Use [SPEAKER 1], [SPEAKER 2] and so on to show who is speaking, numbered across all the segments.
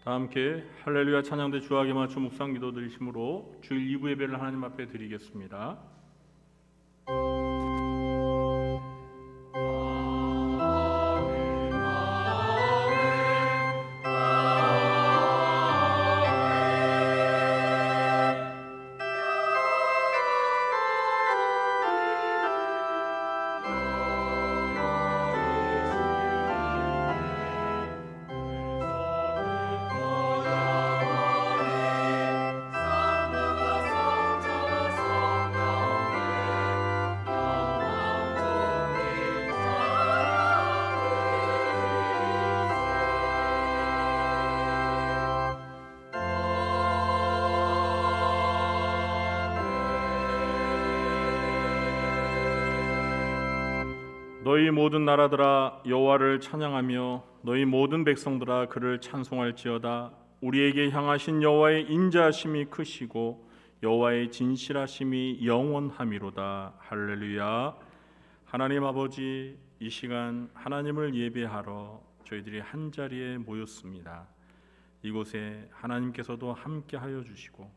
[SPEAKER 1] 다 함께 할렐루야 찬양대 주하게 맞춰 묵상 기도 드리심으로 주일 2부 예배를 하나님 앞에 드리겠습니다. 너희 모든 나라들아 여호와를 찬양하며 너희 모든 백성들아 그를 찬송할지어다. 우리에게 향하신 여호와의 인자하심이 크시고 여호와의 진실하심이 영원함이로다. 할렐루야. 하나님 아버지, 이 시간 하나님을 예배하러 저희들이 한자리에 모였습니다. 이곳에 하나님께서도 함께하여 주시고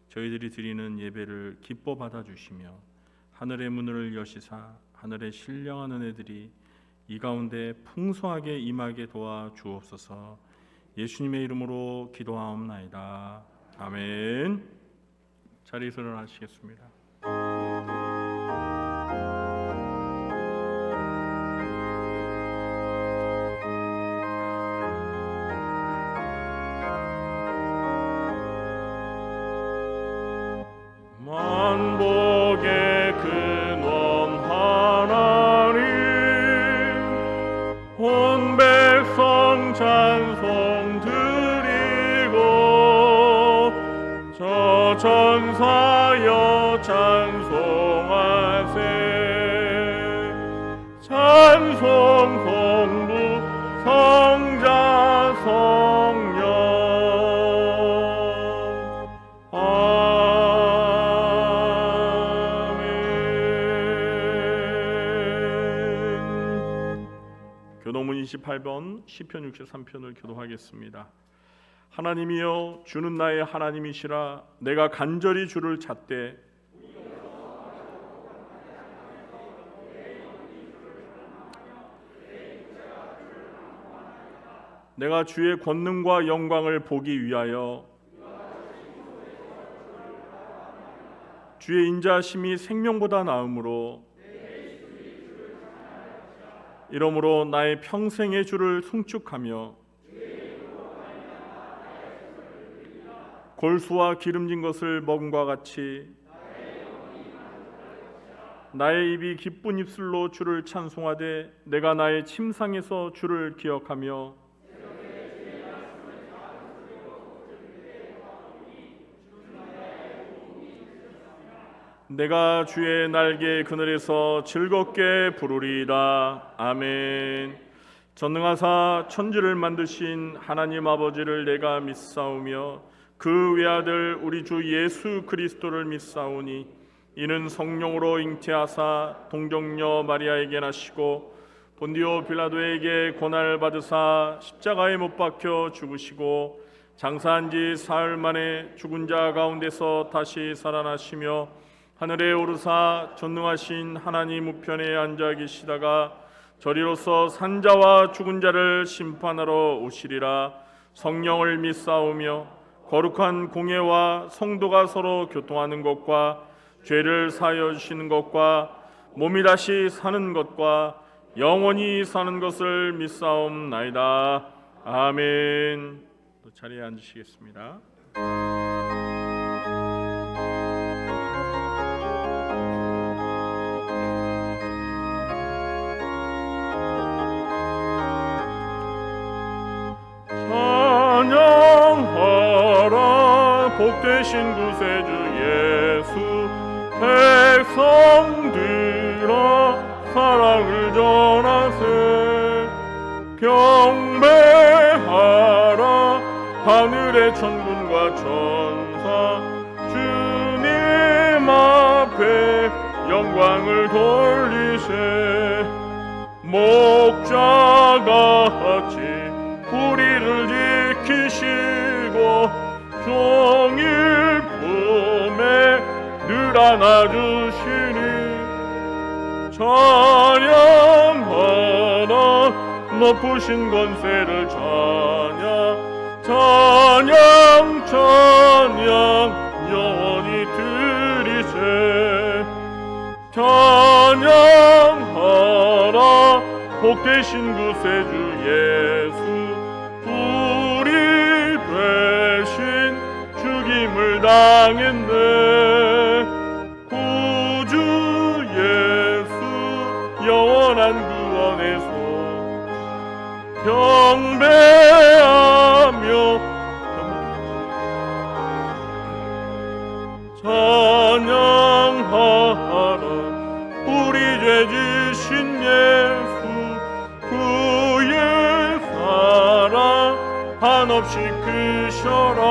[SPEAKER 1] 저희들이 드리는 예배를 기뻐 받아주시며 하늘의 문을 여시사 하늘의 신령한 은혜들이 이 가운데 풍성하게 임하게 도와 주옵소서. 예수님의 이름으로 기도하옵나이다. 아멘. 자리에서 일어나시겠습니다. 만복의 근원 하나님 온 백성 찬송 드리고 저 전사여 찬송하세. 찬송 성부 성자 성령 교도문 28번 시편 63편을 교도하겠습니다. 하나님이여 주는 나의 하나님이시라. 내가 간절히 주를 찾되 내가 주의 권능과 영광을 보기 위하여 주의 인자하심이 생명보다 나음으로 이러므로 나의 평생의 주를 송축하며 골수와 기름진 것을 먹음과 같이 나의 입이 기쁜 입술로 주를 찬송하되 내가 나의 침상에서 주를 기억하며 내가 주의 날개 그늘에서 즐겁게 부르리라. 아멘. 전능하사 천지를 만드신 하나님 아버지를 내가 믿사오며 그 외아들 우리 주 예수 그리스도를 믿사오니 이는 성령으로 잉태하사 동정녀 마리아에게 나시고 본디오 빌라도에게 고난을 받으사 십자가에 못 박혀 죽으시고 장사한 지 사흘 만에 죽은 자 가운데서 다시 살아나시며 하늘에 오르사 전능하신 하나님 우편에 앉아 계시다가 저리로서 산자와 죽은 자를 심판하러 오시리라. 성령을 믿사오며 거룩한 공예와 성도가 서로 교통하는 것과 죄를 사하여 주시는 것과 몸이 다시 사는 것과 영원히 사는 것을 믿사옵나이다. 아멘. 또 자리에 앉으시겠습니다. 찬양하라 복되신 구세주 예수. 백성들아 사랑을 전하세. 경배하라 하늘의 천군과 천사. 주님 앞에 영광을 돌리세. 목자같이 우리를 지키시 안아주시니 찬양하라 높으신 권세를 찬양 영원히 드리세 찬양하라 복되신 구세주 예수 우리 되신 죽임을 당했네 구주 예수 영원한 구원에서 경배하며 찬양하라 우리 죄 지신 예수 그의 사랑 한없이 크셔라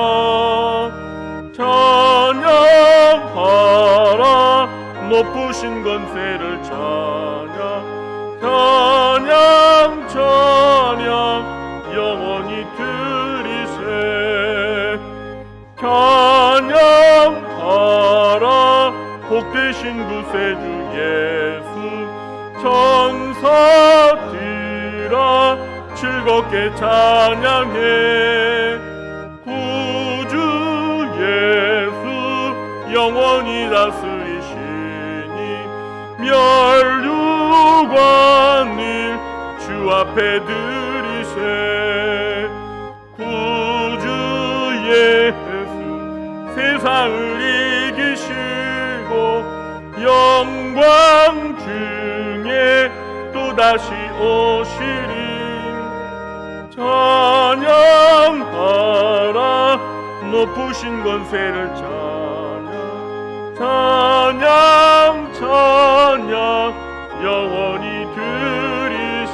[SPEAKER 1] 찬양하라 높으신 권세를 찬양 영원히 드리세 찬양하라 복되신 구세주 예수 천사들아 즐겁게 찬양해 구주 예수 영원히 다스리시니 멸류관을 주 앞에 드리세 구주 예수 세상을 이기시고 영광 중에 또다시 오시리 찬양하라 높으신 권세를 찬양 영원히 드리세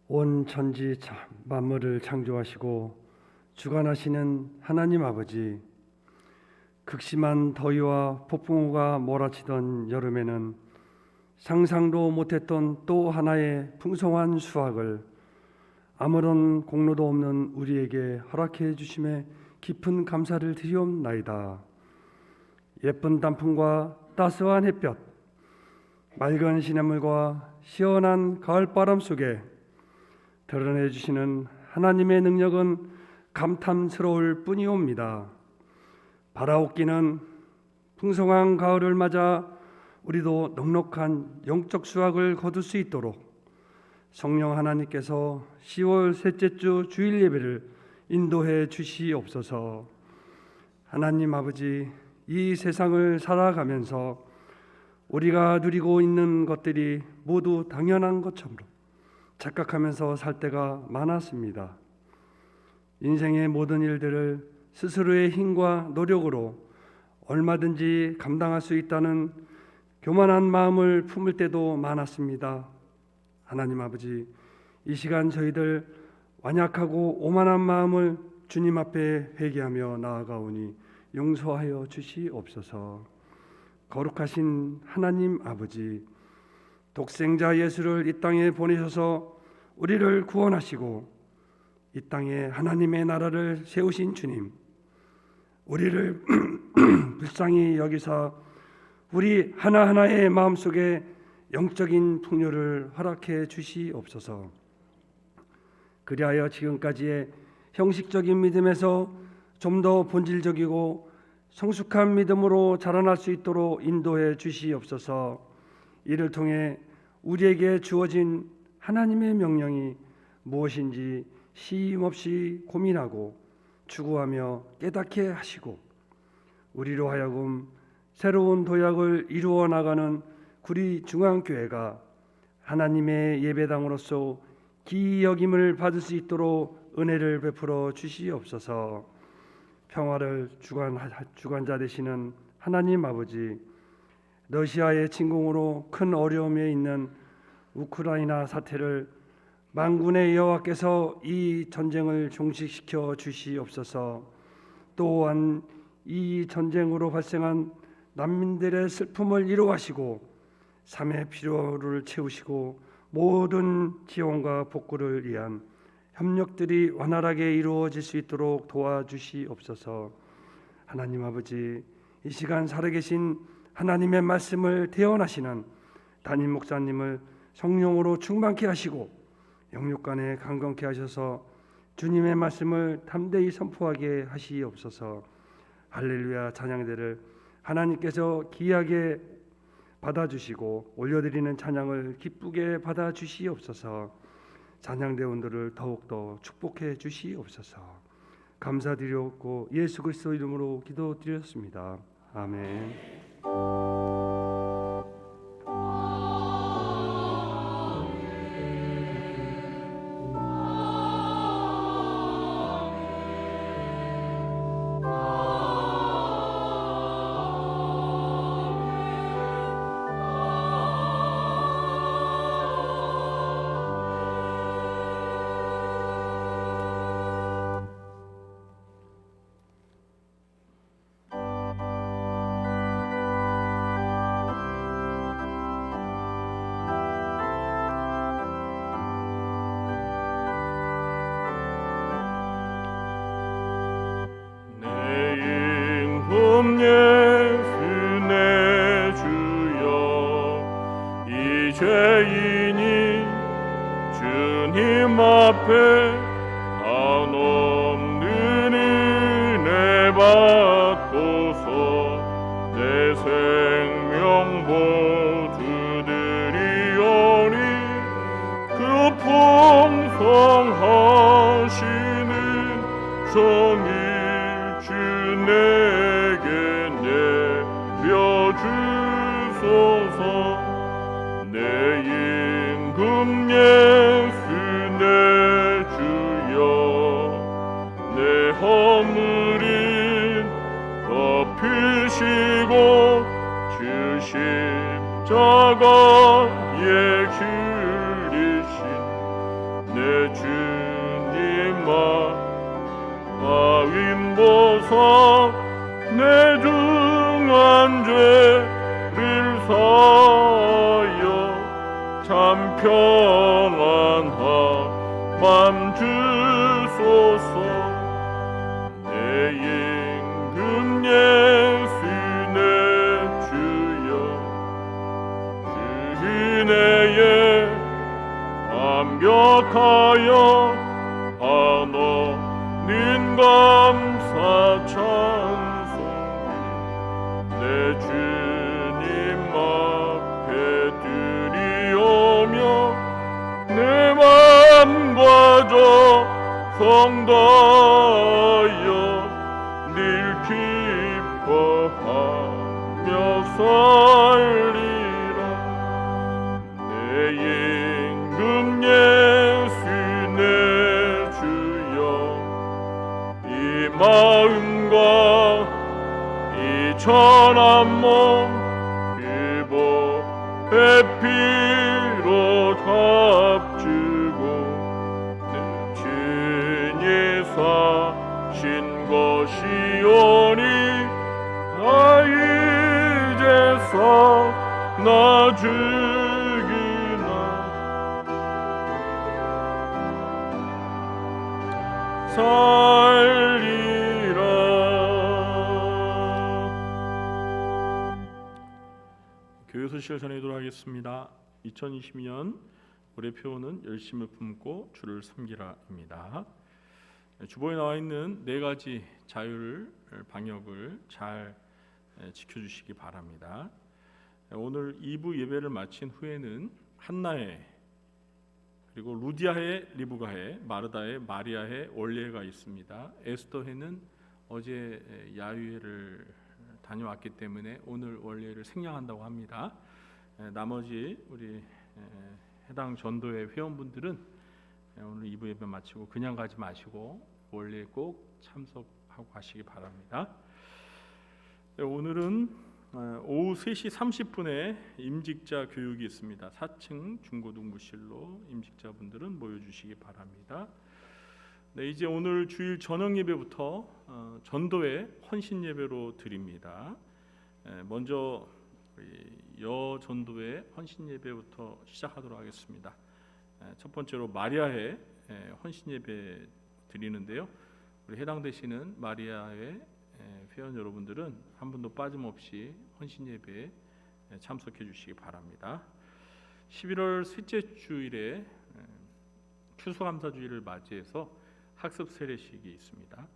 [SPEAKER 2] 온 천지 만물을 창조하시고 주관하시는 하나님 아버지, 극심한 더위와 폭풍우가 몰아치던 여름에는 상상도 못했던 또 하나의 풍성한 수확을 아무런 공로도 없는 우리에게 허락해 주심에 깊은 감사를 드리옵나이다. 예쁜 단풍과 따스한 햇볕, 맑은 시냇물과 시원한 가을바람 속에 드러내 주시는 하나님의 능력은 감탄스러울 뿐이옵니다. 바라옵기는 풍성한 가을을 맞아 우리도 넉넉한 영적 수확을 거둘 수 있도록 성령 하나님께서 10월 셋째 주 주일 예배를 인도해 주시옵소서. 하나님 아버지, 이 세상을 살아가면서 우리가 누리고 있는 것들이 모두 당연한 것처럼 착각하면서 살 때가 많았습니다. 인생의 모든 일들을 스스로의 힘과 노력으로 얼마든지 감당할 수 있다는 교만한 마음을 품을 때도 많았습니다. 하나님 아버지, 이 시간 저희들 완약하고 오만한 마음을 주님 앞에 회개하며 나아가오니 용서하여 주시옵소서. 거룩하신 하나님 아버지, 독생자 예수를 이 땅에 보내셔서 우리를 구원하시고 이 땅에 하나님의 나라를 세우신 주님, 우리를 불쌍히 여기사 우리 하나하나의 마음속에 영적인 풍요를 허락해 주시옵소서. 그리하여 지금까지의 형식적인 믿음에서 좀 더 본질적이고 성숙한 믿음으로 자라날 수 있도록 인도해 주시옵소서. 이를 통해 우리에게 주어진 하나님의 명령이 무엇인지 쉼없이 고민하고 추구하며 깨닫게 하시고 우리로 하여금 새로운 도약을 이루어 나가는 구리 중앙교회가 하나님의 예배당으로서 기이 여김을 받을 수 있도록 은혜를 베풀어 주시옵소서. 평화를 주관자 되시는 하나님 아버지, 러시아의 침공으로 큰 어려움에 있는 우크라이나 사태를 만군의 여호와께서 이 전쟁을 종식시켜 주시옵소서. 또한 이 전쟁으로 발생한 난민들의 슬픔을 이루하시고 삶의 필요를 채우시고 모든 지원과 복구를 위한 협력들이 원활하게 이루어질 수 있도록 도와주시옵소서. 하나님 아버지, 이 시간 살아계신 하나님의 말씀을 대언하시는 담임 목사님을 성령으로 충만케 하시고 영육간에 강건케 하셔서 주님의 말씀을 담대히 선포하게 하시옵소서. 할렐루야 찬양대를 하나님께서 귀하게 받아주시고 올려드리는 찬양을 기쁘게 받아주시옵소서. 찬양대원들을 더욱더 축복해 주시옵소서. 감사드렸고 예수 그리스도 이름으로 기도드렸습니다. 아멘.
[SPEAKER 1] 예수 내 주여, 이 죄인이 주님 앞에 한없는 은혜 받고서 내 생명 보두드리오니 그 풍성하시는 정의 주 내게 내려주소서. 내 임금 예수 내 주여, 내 허물을 덮으시고 주 십자가에 기리신 내 주님아, 아윈보사 내 중한 죄를 사하여 참 평안한 맘 주소서. 내 임금 예수 내 주여, 주 은혜에 완벽하여 하나님 감사 찬송을 내 주님 앞에 드리오며 내 맘과 저 성다하여 늘 기뻐하며 살리라. 내 임금 예수 내 주여, 이 마음과 이 천한 몸 그보의 피로 값주고 내 친히 사신 것이오니 나 이제서 나 죽이나 살리라. 교회소식을 전해드리도록 하겠습니다. 2022년 올해 표어는 열심을 품고 주를 섬기라입니다. 주보에 나와 있는 네 가지 자율 방역을 잘 지켜주시기 바랍니다. 오늘 2부 예배를 마친 후에는 한나해, 그리고 루디아해, 리브가해, 마르다해, 마리아해, 올리해가 있습니다. 에스더해는 어제 야유회를 다녀왔기 때문에 오늘 원례를 생략한다고 합니다. 나머지 우리 해당 전도회 회원분들은 오늘 2부 예배 마치고 그냥 가지 마시고 원례에 꼭 참석하고 가시기 바랍니다. 오늘은 오후 3시 30분에 임직자 교육이 있습니다. 4층 중고등부실로 임직자분들은 모여주시기 바랍니다. 네, 이제 오늘 주일 저녁 예배부터 전도회 헌신 예배로 드립니다. 먼저 우리 여전도회 헌신 예배부터 시작하도록 하겠습니다. 첫 번째로 마리아회 헌신 예배 드리는데요. 우리 해당되시는 마리아회 회원 여러분들은 한 분도 빠짐없이 헌신 예배에 참석해 주시기 바랍니다. 11월 셋째 주일에 추수감사주일을 맞이해서 학습 세례식이 있습니다.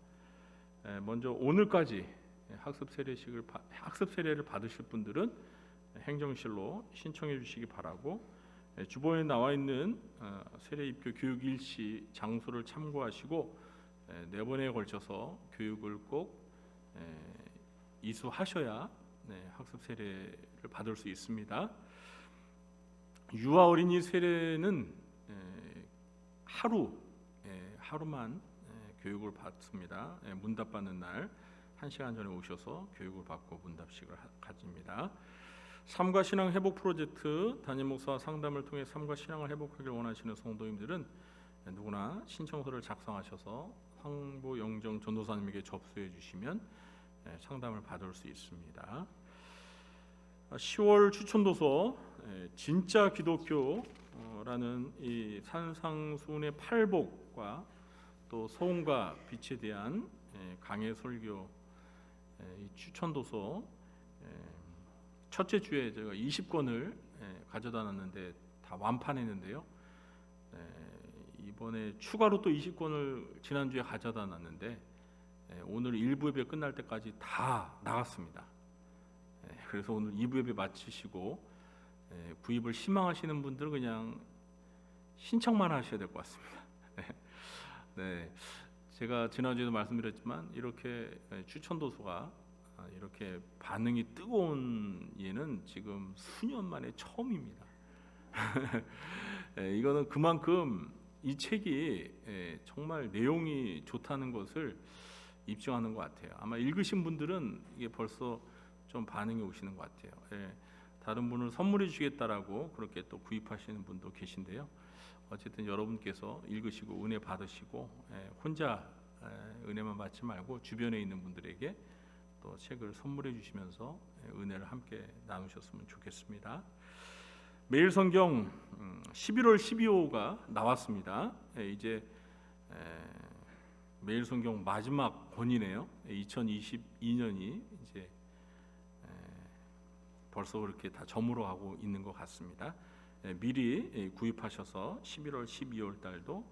[SPEAKER 1] 먼저 오늘까지 학습 세례를 받으실 분들은 행정실로 신청해 주시기 바라고, 주보에 나와 있는 세례 입교 교육 일시 장소를 참고하시고 4번에 걸쳐서 교육을 꼭 이수하셔야 학습 세례를 받을 수 있습니다. 유아 어린이 세례는 하루만 교육을 받습니다. 문답 받는 날 1시간 전에 오셔서 교육을 받고 문답식을 가집니다. 삶과 신앙 회복 프로젝트 담임 목사와 상담을 통해 삶과 신앙을 회복하길 원하시는 성도님들은 누구나 신청서를 작성하셔서 황보 영정 전도사님에게 접수해 주시면 상담을 받을 수 있습니다. 10월 추천도서 진짜 기독교라는 이 산상수훈의 팔복과 또 소음과 빛에 대한 강해 설교 이 추천도서 첫째 주에 제가 20권을 가져다 놨는데 다 완판했는데요. 이번에 추가로 또 20권을 지난주에 가져다 놨는데 오늘 1부 예배 끝날 때까지 다 나갔습니다. 그래서 오늘 2부 예배 마치시고 구입을 희망하시는 분들은 그냥 신청만 하셔야 될 것 같습니다. 네, 제가 지난주에도 말씀드렸지만 이렇게 추천도서가 이렇게 반응이 뜨거운 예는 지금 수년 만에 처음입니다. 이거는 그만큼 이 책이 정말 내용이 좋다는 것을 입증하는 것 같아요. 아마 읽으신 분들은 이게 벌써 좀 반응이 오시는 것 같아요. 다른 분을 선물해 주겠다라고 그렇게 또 구입하시는 분도 계신데요. 어쨌든 여러분께서 읽으시고 은혜 받으시고 혼자 은혜만 받지 말고 주변에 있는 분들에게 또 책을 선물해 주시면서 은혜를 함께 나누셨으면 좋겠습니다. 매일 성경 11월 12호가 나왔습니다. 이제 매일 성경 마지막 권이네요. 2022년이 이제 벌써 그렇게 다 저물어 가고 있는 것 같습니다. 미리 구입하셔서 11월 12월 달도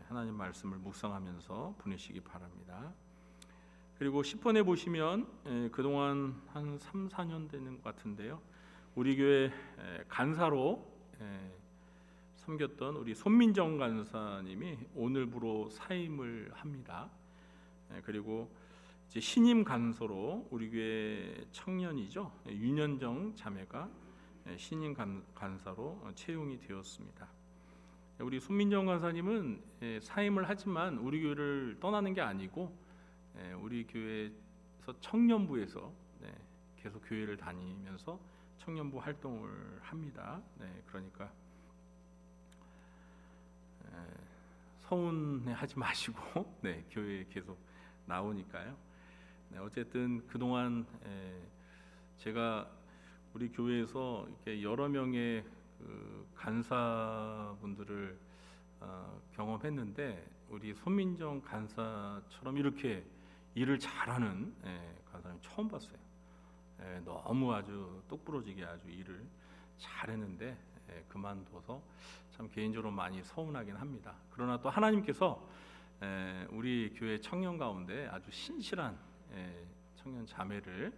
[SPEAKER 1] 하나님 말씀을 묵상하면서 보내시기 바랍니다. 그리고 10번에 보시면 그동안 한 3, 4년 되는 것 같은데요. 우리 교회 간사로 섬겼던 우리 손민정 간사님이 오늘부로 사임을 합니다. 그리고 이제 신임 간사로 우리 교회 청년이죠. 윤현정 자매가 신임 간사로 채용이 되었습니다. 우리 손민정 간사님은 사임을 하지만 우리 교회를 떠나는 게 아니고 우리 교회에서 청년부에서 계속 교회를 다니면서 청년부 활동을 합니다. 그러니까 서운해하지 마시고 교회에 계속 나오니까요. 어쨌든 그동안 제가 우리 교회에서 이렇게 여러 명의 그 간사분들을 경험했는데 우리 손민정 간사처럼 이렇게 일을 잘하는 간사님 처음 봤어요. 너무 아주 똑부러지게 아주 일을 잘했는데 그만둬서 참 개인적으로 많이 서운하긴 합니다. 그러나 또 하나님께서 우리 교회 청년 가운데 아주 신실한 청년 자매를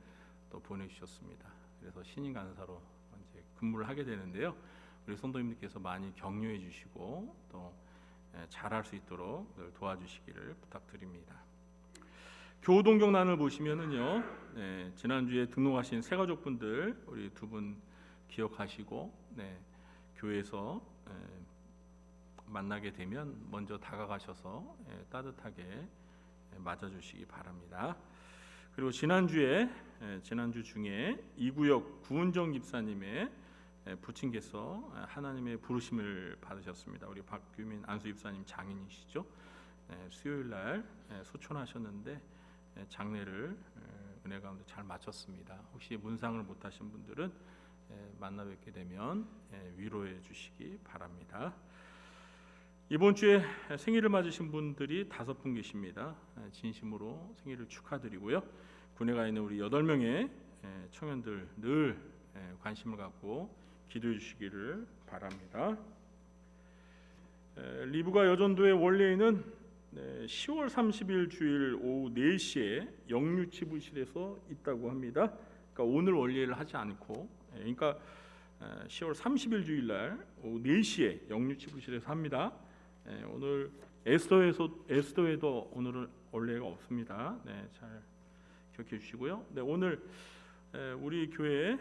[SPEAKER 1] 또 보내주셨습니다. 그래서 신임 간사로 이제 근무를 하게 되는데요. 우리 성도님들께서 많이 격려해 주시고 또 잘할 수 있도록 늘 도와주시기를 부탁드립니다. 교우동경란을 보시면은요, 지난주에 등록하신 새가족분들 우리 2분 기억하시고 교회에서 만나게 되면 먼저 다가가셔서 따뜻하게 맞아주시기 바랍니다. 그리고 지난주 중에 이구역 구은정 집사님의 부친께서 하나님의 부르심을 받으셨습니다. 우리 박규민 안수 집사님 장인이시죠. 수요일 날 소천하셨는데 장례를 은혜 가운데 잘 마쳤습니다. 혹시 문상을 못하신 분들은 만나 뵙게 되면 위로해 주시기 바랍니다. 이번 주에 생일을 맞으신 분들이 5분 계십니다. 진심으로 생일을 축하드리고요. 군에 가 있는 우리 8명의 청년들 늘 관심을 갖고 기도해 주시기를 바랍니다. 리브가 여전도의 원래는 10월 30일 주일 오후 4시에 영유치부실에서 있다고 합니다. 그러니까 오늘 원례를 하지 않고, 그러니까 10월 30일 주일날 오후 4시에 영유치부실에서 합니다. 오늘 에스더에도 오늘은 원례가 없습니다. 잘 기억해 주시고요. 오늘 우리 교회에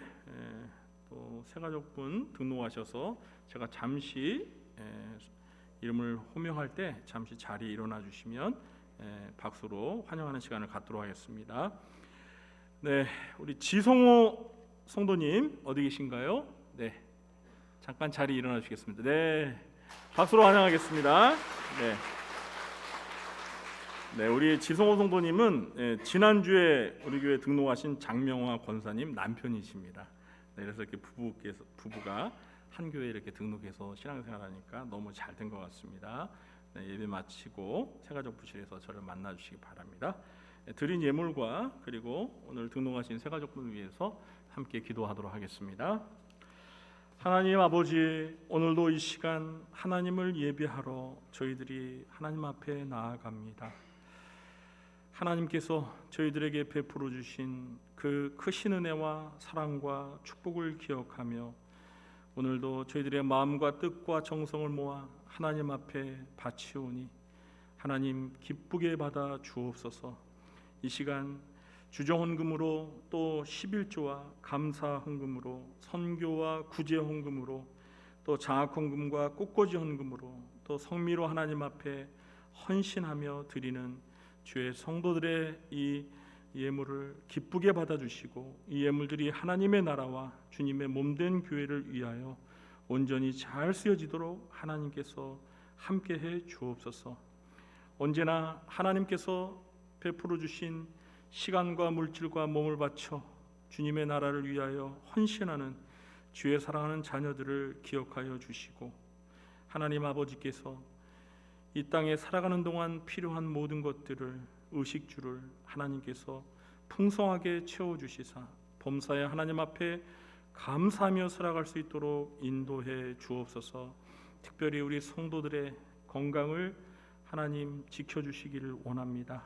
[SPEAKER 1] 또 새가족분 등록하셔서 제가 잠시 이름을 호명할 때 잠시 자리에 일어나 주시면 박수로 환영하는 시간을 갖도록 하겠습니다. 우리 지성호 성도님 어디 계신가요? 잠깐 자리에 일어나 주시겠습니다. 박수로 환영하겠습니다. 우리 지성호 성도님은 지난주에 우리 교회 등록하신 장명화 권사님 남편이십니다. 그래서 이렇게 부부가 한 교회에 이렇게 등록해서 신앙생활하니까 너무 잘 된 것 같습니다. 예배 마치고 새가족 부실에서 저를 만나 주시기 바랍니다. 드린 예물과 그리고 오늘 등록하신 새가족분을 위해서 함께 기도하도록 하겠습니다. 하나님 아버지, 오늘도 이 시간 하나님을 예배하러 저희들이 하나님 앞에 나아갑니다. 하나님께서 저희들에게 베풀어 주신 그 크신 은혜와 사랑과 축복을 기억하며 오늘도 저희들의 마음과 뜻과 정성을 모아 하나님 앞에 바치오니 하나님 기쁘게 받아 주옵소서. 이 시간 주정헌금으로 또 11조와 감사헌금으로 선교와 구제헌금으로 또 장학헌금과 꽃꽂이 헌금으로 또 성미로 하나님 앞에 헌신하며 드리는 주의 성도들의 이 예물을 기쁘게 받아주시고 이 예물들이 하나님의 나라와 주님의 몸된 교회를 위하여 온전히 잘 쓰여지도록 하나님께서 함께해 주옵소서. 언제나 하나님께서 베풀어 주신 시간과 물질과 몸을 바쳐 주님의 나라를 위하여 헌신하는 주의 사랑하는 자녀들을 기억하여 주시고 하나님 아버지께서 이 땅에 살아가는 동안 필요한 모든 것들을 의식주를 하나님께서 풍성하게 채워주시사 범사에 하나님 앞에 감사하며 살아갈 수 있도록 인도해 주옵소서. 특별히 우리 성도들의 건강을 하나님 지켜주시기를 원합니다.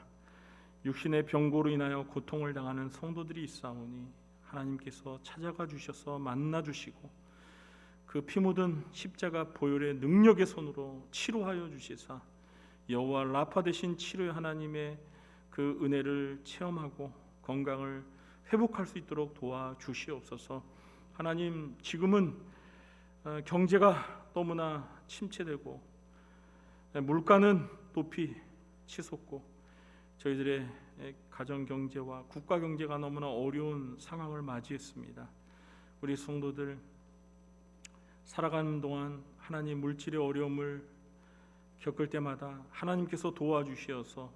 [SPEAKER 1] 육신의 병고로 인하여 고통을 당하는 성도들이 있사오니 하나님께서 찾아가 주셔서 만나 주시고 그 피 묻은 십자가 보혈의 능력의 손으로 치료하여 주시사 여호와 라파 되신 치료의 하나님의 그 은혜를 체험하고 건강을 회복할 수 있도록 도와주시옵소서. 하나님, 지금은 경제가 너무나 침체되고 물가는 높이 치솟고 저희들의 가정 경제와 국가 경제가 너무나 어려운 상황을 맞이했습니다. 우리 성도들 살아가는 동안 하나님 물질의 어려움을 겪을 때마다 하나님께서 도와주시어서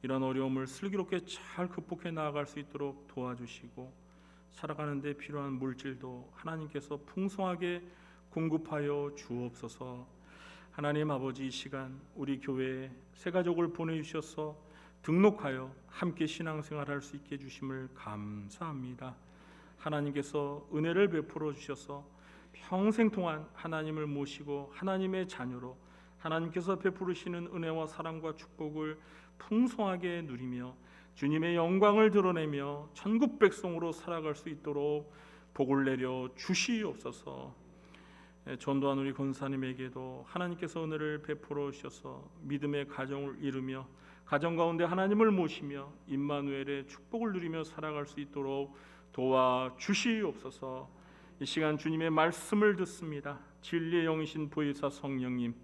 [SPEAKER 1] 이런 어려움을 슬기롭게 잘 극복해 나아갈 수 있도록 도와주시고 살아가는 데 필요한 물질도 하나님께서 풍성하게 공급하여 주옵소서. 하나님 아버지, 이 시간 우리 교회에 새가족을 보내주셔서 등록하여 함께 신앙생활할 수 있게 해주심을 감사합니다. 하나님께서 은혜를 베풀어 주셔서 평생 동안 하나님을 모시고 하나님의 자녀로 하나님께서 베푸시는 은혜와 사랑과 축복을 풍성하게 누리며 주님의 영광을 드러내며 천국 백성으로 살아갈 수 있도록 복을 내려 주시옵소서. 전도한 우리 권사님에게도 하나님께서 은혜를 베풀어 주셔서 믿음의 가정을 이루며 가정 가운데 하나님을 모시며 임마누엘의 축복을 누리며 살아갈 수 있도록 도와주시옵소서. 이 시간 주님의 말씀을 듣습니다. 진리의 영이신 보혜사 성령님,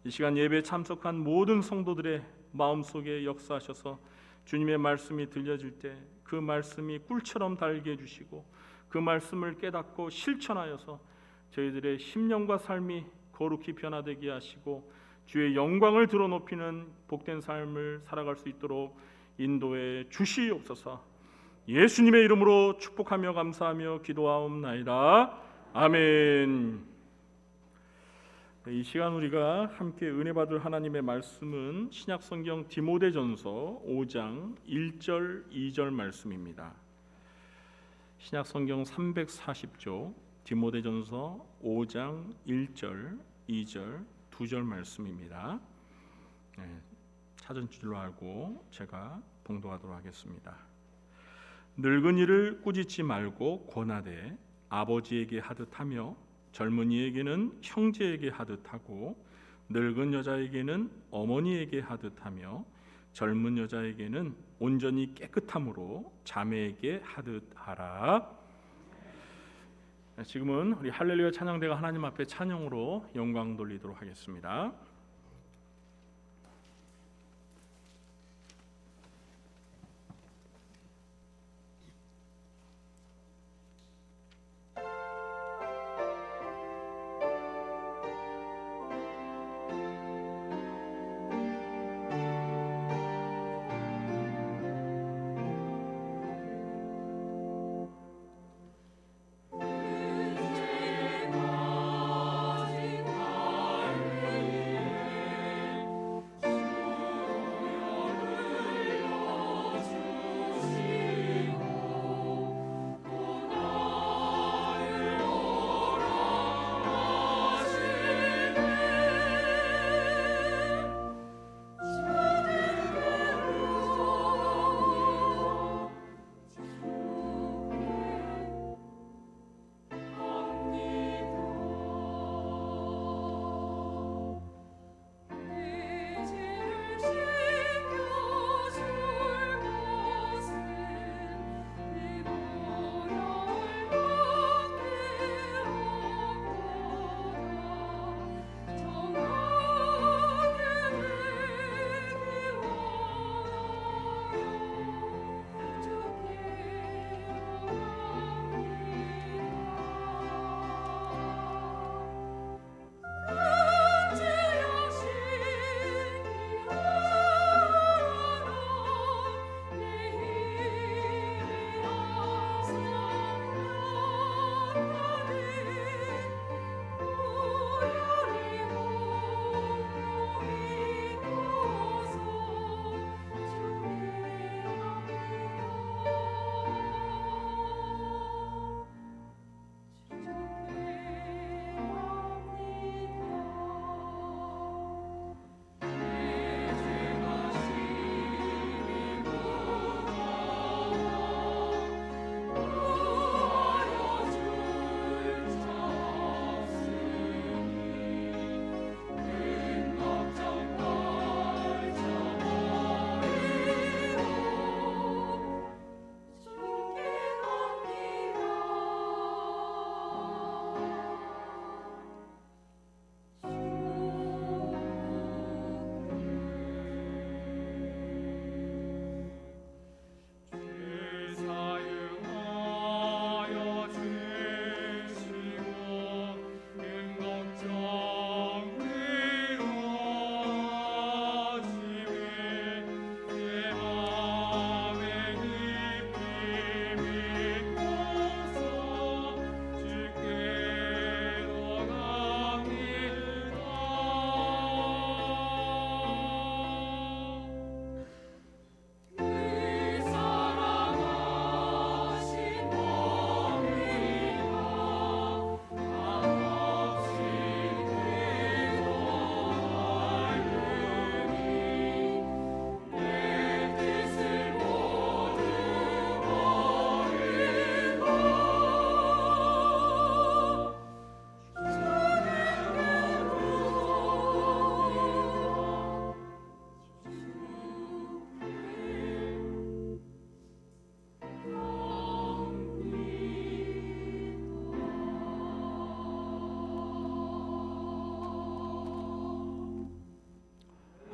[SPEAKER 1] 이 시간 예배에 참석한 모든 성도들의 마음속에 역사하셔서 주님의 말씀이 들려질 때 그 말씀이 꿀처럼 달게 해주시고 그 말씀을 깨닫고 실천하여서 저희들의 심령과 삶이 거룩히 변화되게 하시고 주의 영광을 드러높이는 복된 삶을 살아갈 수 있도록 인도해 주시옵소서. 예수님의 이름으로 축복하며 감사하며 기도하옵나이다. 아멘. 이 시간 우리가 함께 은혜 받을 하나님의 말씀은 신약성경 디모데전서 5장 1절 2절 말씀입니다. 신약성경 340조 디모데전서 5장 1절 2절 2절 말씀입니다. 찾은 줄로 알고 제가 봉독하도록 하겠습니다. 늙은이를 꾸짖지 말고 권하되 아버지에게 하듯하며 젊은이에게는 형제에게 하듯하고 늙은 여자에게는 어머니에게 하듯하며 젊은 여자에게는 온전히 깨끗함으로 자매에게 하듯하라. 지금은 우리 할렐루야 찬양대가 하나님 앞에 찬양으로 영광 돌리도록 하겠습니다.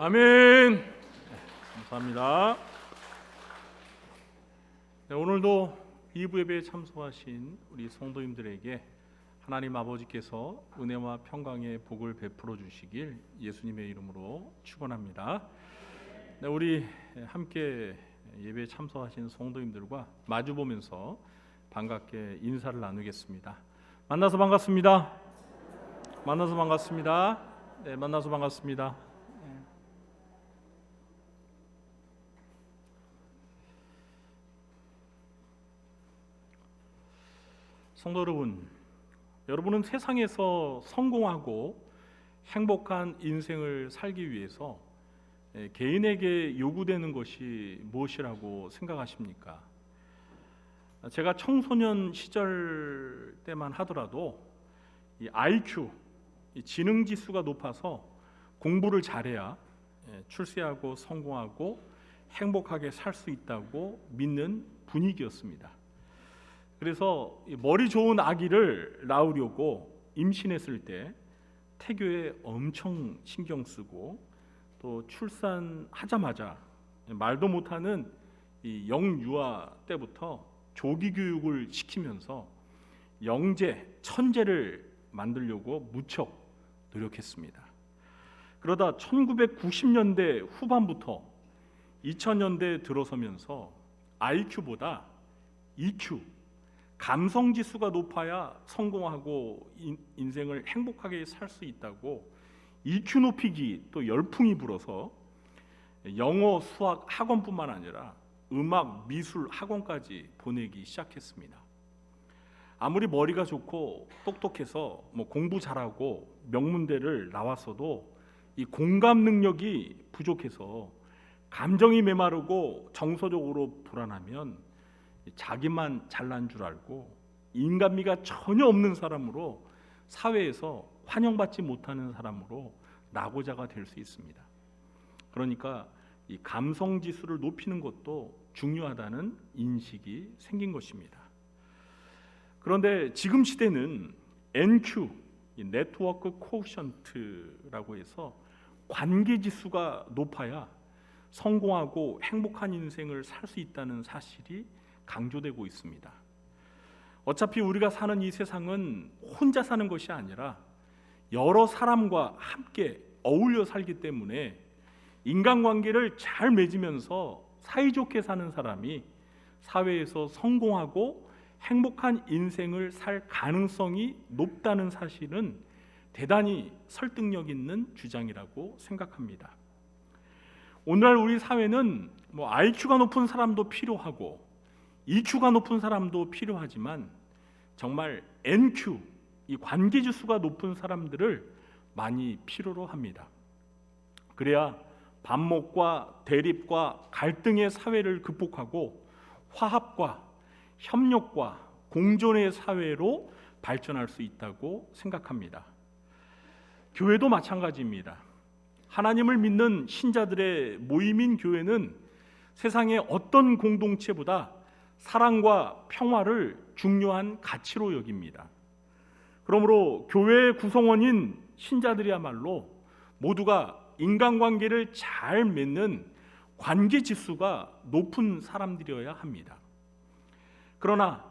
[SPEAKER 1] 아멘. 감사합니다. 네, 오늘도 2부 예배에 참석하신 우리 성도님들에게 하나님 아버지께서 은혜와 평강의 복을 베풀어 주시길 예수님의 이름으로 축원합니다. 네, 우리 함께 예배에 참석하신 성도님들과 마주 보면서 반갑게 인사를 나누겠습니다. 만나서 반갑습니다. 만나서 반갑습니다. 네, 만나서 반갑습니다. 성도 여러분, 여러분은 세상에서 성공하고 행복한 인생을 살기 위해서 개인에게 요구되는 것이 무엇이라고 생각하십니까? 제가 청소년 시절 때만 하더라도 이 IQ, 이 지능 지수가 높아서 공부를 잘해야 출세하고 성공하고 행복하게 살 수 있다고 믿는 분위기였습니다. 그래서 머리 좋은 아기를 낳으려고 임신했을 때 태교에 엄청 신경 쓰고 또 출산하자마자 말도 못하는 이 영유아 때부터 조기 교육을 시키면서 영재, 천재를 만들려고 무척 노력했습니다. 그러다 1990년대 후반부터 2000년대에 들어서면서 IQ보다 EQ, 감성 지수가 높아야 성공하고 인생을 행복하게 살 수 있다고 EQ 높이기 또 열풍이 불어서 영어, 수학 학원뿐만 아니라 음악, 미술 학원까지 보내기 시작했습니다. 아무리 머리가 좋고 똑똑해서 공부 잘하고 명문대를 나왔어도 이 공감 능력이 부족해서 감정이 메마르고 정서적으로 불안하면 자기만 잘난 줄 알고 인간미가 전혀 없는 사람으로 사회에서 환영받지 못하는 사람으로 낙오자가 될 수 있습니다. 그러니까 이 감성 지수를 높이는 것도 중요하다는 인식이 생긴 것입니다. 그런데 지금 시대는 NQ, 네트워크 코오션트라고 해서 관계 지수가 높아야 성공하고 행복한 인생을 살 수 있다는 사실이 강조되고 있습니다. 어차피 우리가 사는 이 세상은 혼자 사는 것이 아니라 여러 사람과 함께 어울려 살기 때문에 인간관계를 잘 맺으면서 사이좋게 사는 사람이 사회에서 성공하고 행복한 인생을 살 가능성이 높다는 사실은 대단히 설득력 있는 주장이라고 생각합니다. 오늘날 우리 사회는 IQ가 높은 사람도 필요하고 EQ가 높은 사람도 필요하지만 정말 NQ, 이 관계 지수가 높은 사람들을 많이 필요로 합니다. 그래야 반목과 대립과 갈등의 사회를 극복하고 화합과 협력과 공존의 사회로 발전할 수 있다고 생각합니다. 교회도 마찬가지입니다. 하나님을 믿는 신자들의 모임인 교회는 세상의 어떤 공동체보다 사랑과 평화를 중요한 가치로 여깁니다. 그러므로 교회의 구성원인 신자들이야말로 모두가 인간관계를 잘 맺는 관계 지수가 높은 사람들이어야 합니다. 그러나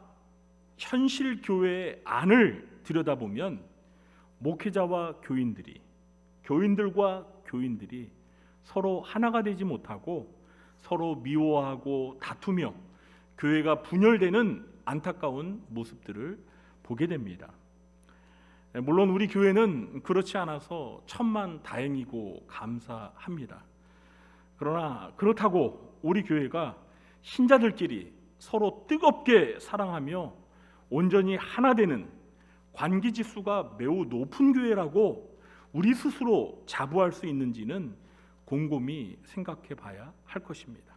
[SPEAKER 1] 현실 교회의 안을 들여다보면 목회자와 교인들이, 교인들과 교인들이 서로 하나가 되지 못하고 서로 미워하고 다투며 교회가 분열되는 안타까운 모습들을 보게 됩니다. 물론 우리 교회는 그렇지 않아서 천만다행이고 감사합니다. 그러나 그렇다고 우리 교회가 신자들끼리 서로 뜨겁게 사랑하며 온전히 하나 되는 관계 지수가 매우 높은 교회라고 우리 스스로 자부할 수 있는지는 곰곰이 생각해 봐야 할 것입니다.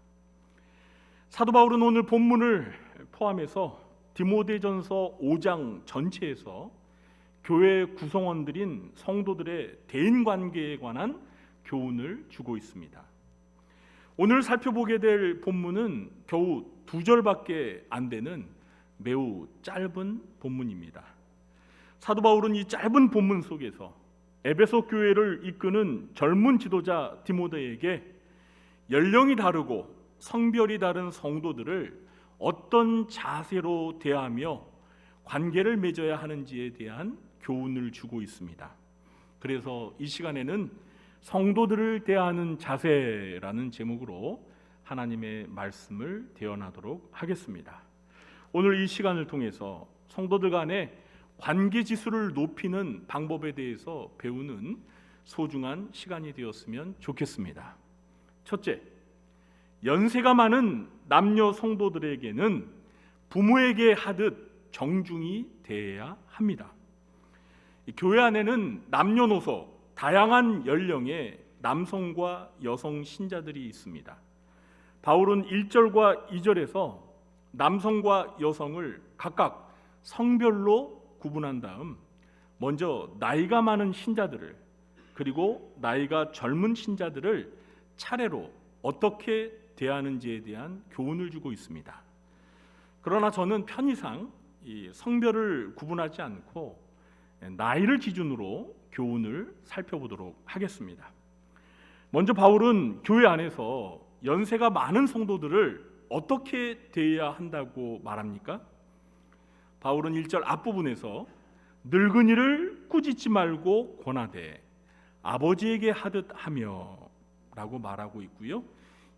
[SPEAKER 1] 사도 바울은 오늘 본문을 포함해서 디모데전서 5장 전체에서 교회 구성원들인 성도들의 대인관계에 관한 교훈을 주고 있습니다. 오늘 살펴보게 될 본문은 겨우 2절밖에 안 되는 매우 짧은 본문입니다. 사도 바울은 이 짧은 본문 속에서 에베소 교회를 이끄는 젊은 지도자 디모데에게 연령이 다르고 성별이 다른 성도들을 어떤 자세로 대하며 관계를 맺어야 하는지에 대한 교훈을 주고 있습니다. 그래서 이 시간에는 성도들을 대하는 자세라는 제목으로 하나님의 말씀을 대언하도록 하겠습니다. 오늘 이 시간을 통해서 성도들 간의 관계 지수를 높이는 방법에 대해서 배우는 소중한 시간이 되었으면 좋겠습니다. 첫째, 연세가 많은 남녀 성도들에게는 부모에게 하듯 정중히 대해야 합니다. 교회 안에는 남녀노소 다양한 연령의 남성과 여성 신자들이 있습니다. 바울은 1절과 2절에서 남성과 여성을 각각 성별로 구분한 다음 먼저 나이가 많은 신자들을 그리고 나이가 젊은 신자들을 차례로 어떻게 대하는지에 대한 교훈을 주고 있습니다. 그러나 저는 편의상 이 성별을 구분하지 않고 나이를 기준으로 교훈을 살펴보도록 하겠습니다. 먼저 바울은 교회 안에서 연세가 많은 성도들을 어떻게 대해야 한다고 말합니까? 바울은 1절 앞부분에서 늙은이를 꾸짖지 말고 권하되 아버지에게 하듯 하며 라고 말하고 있고요.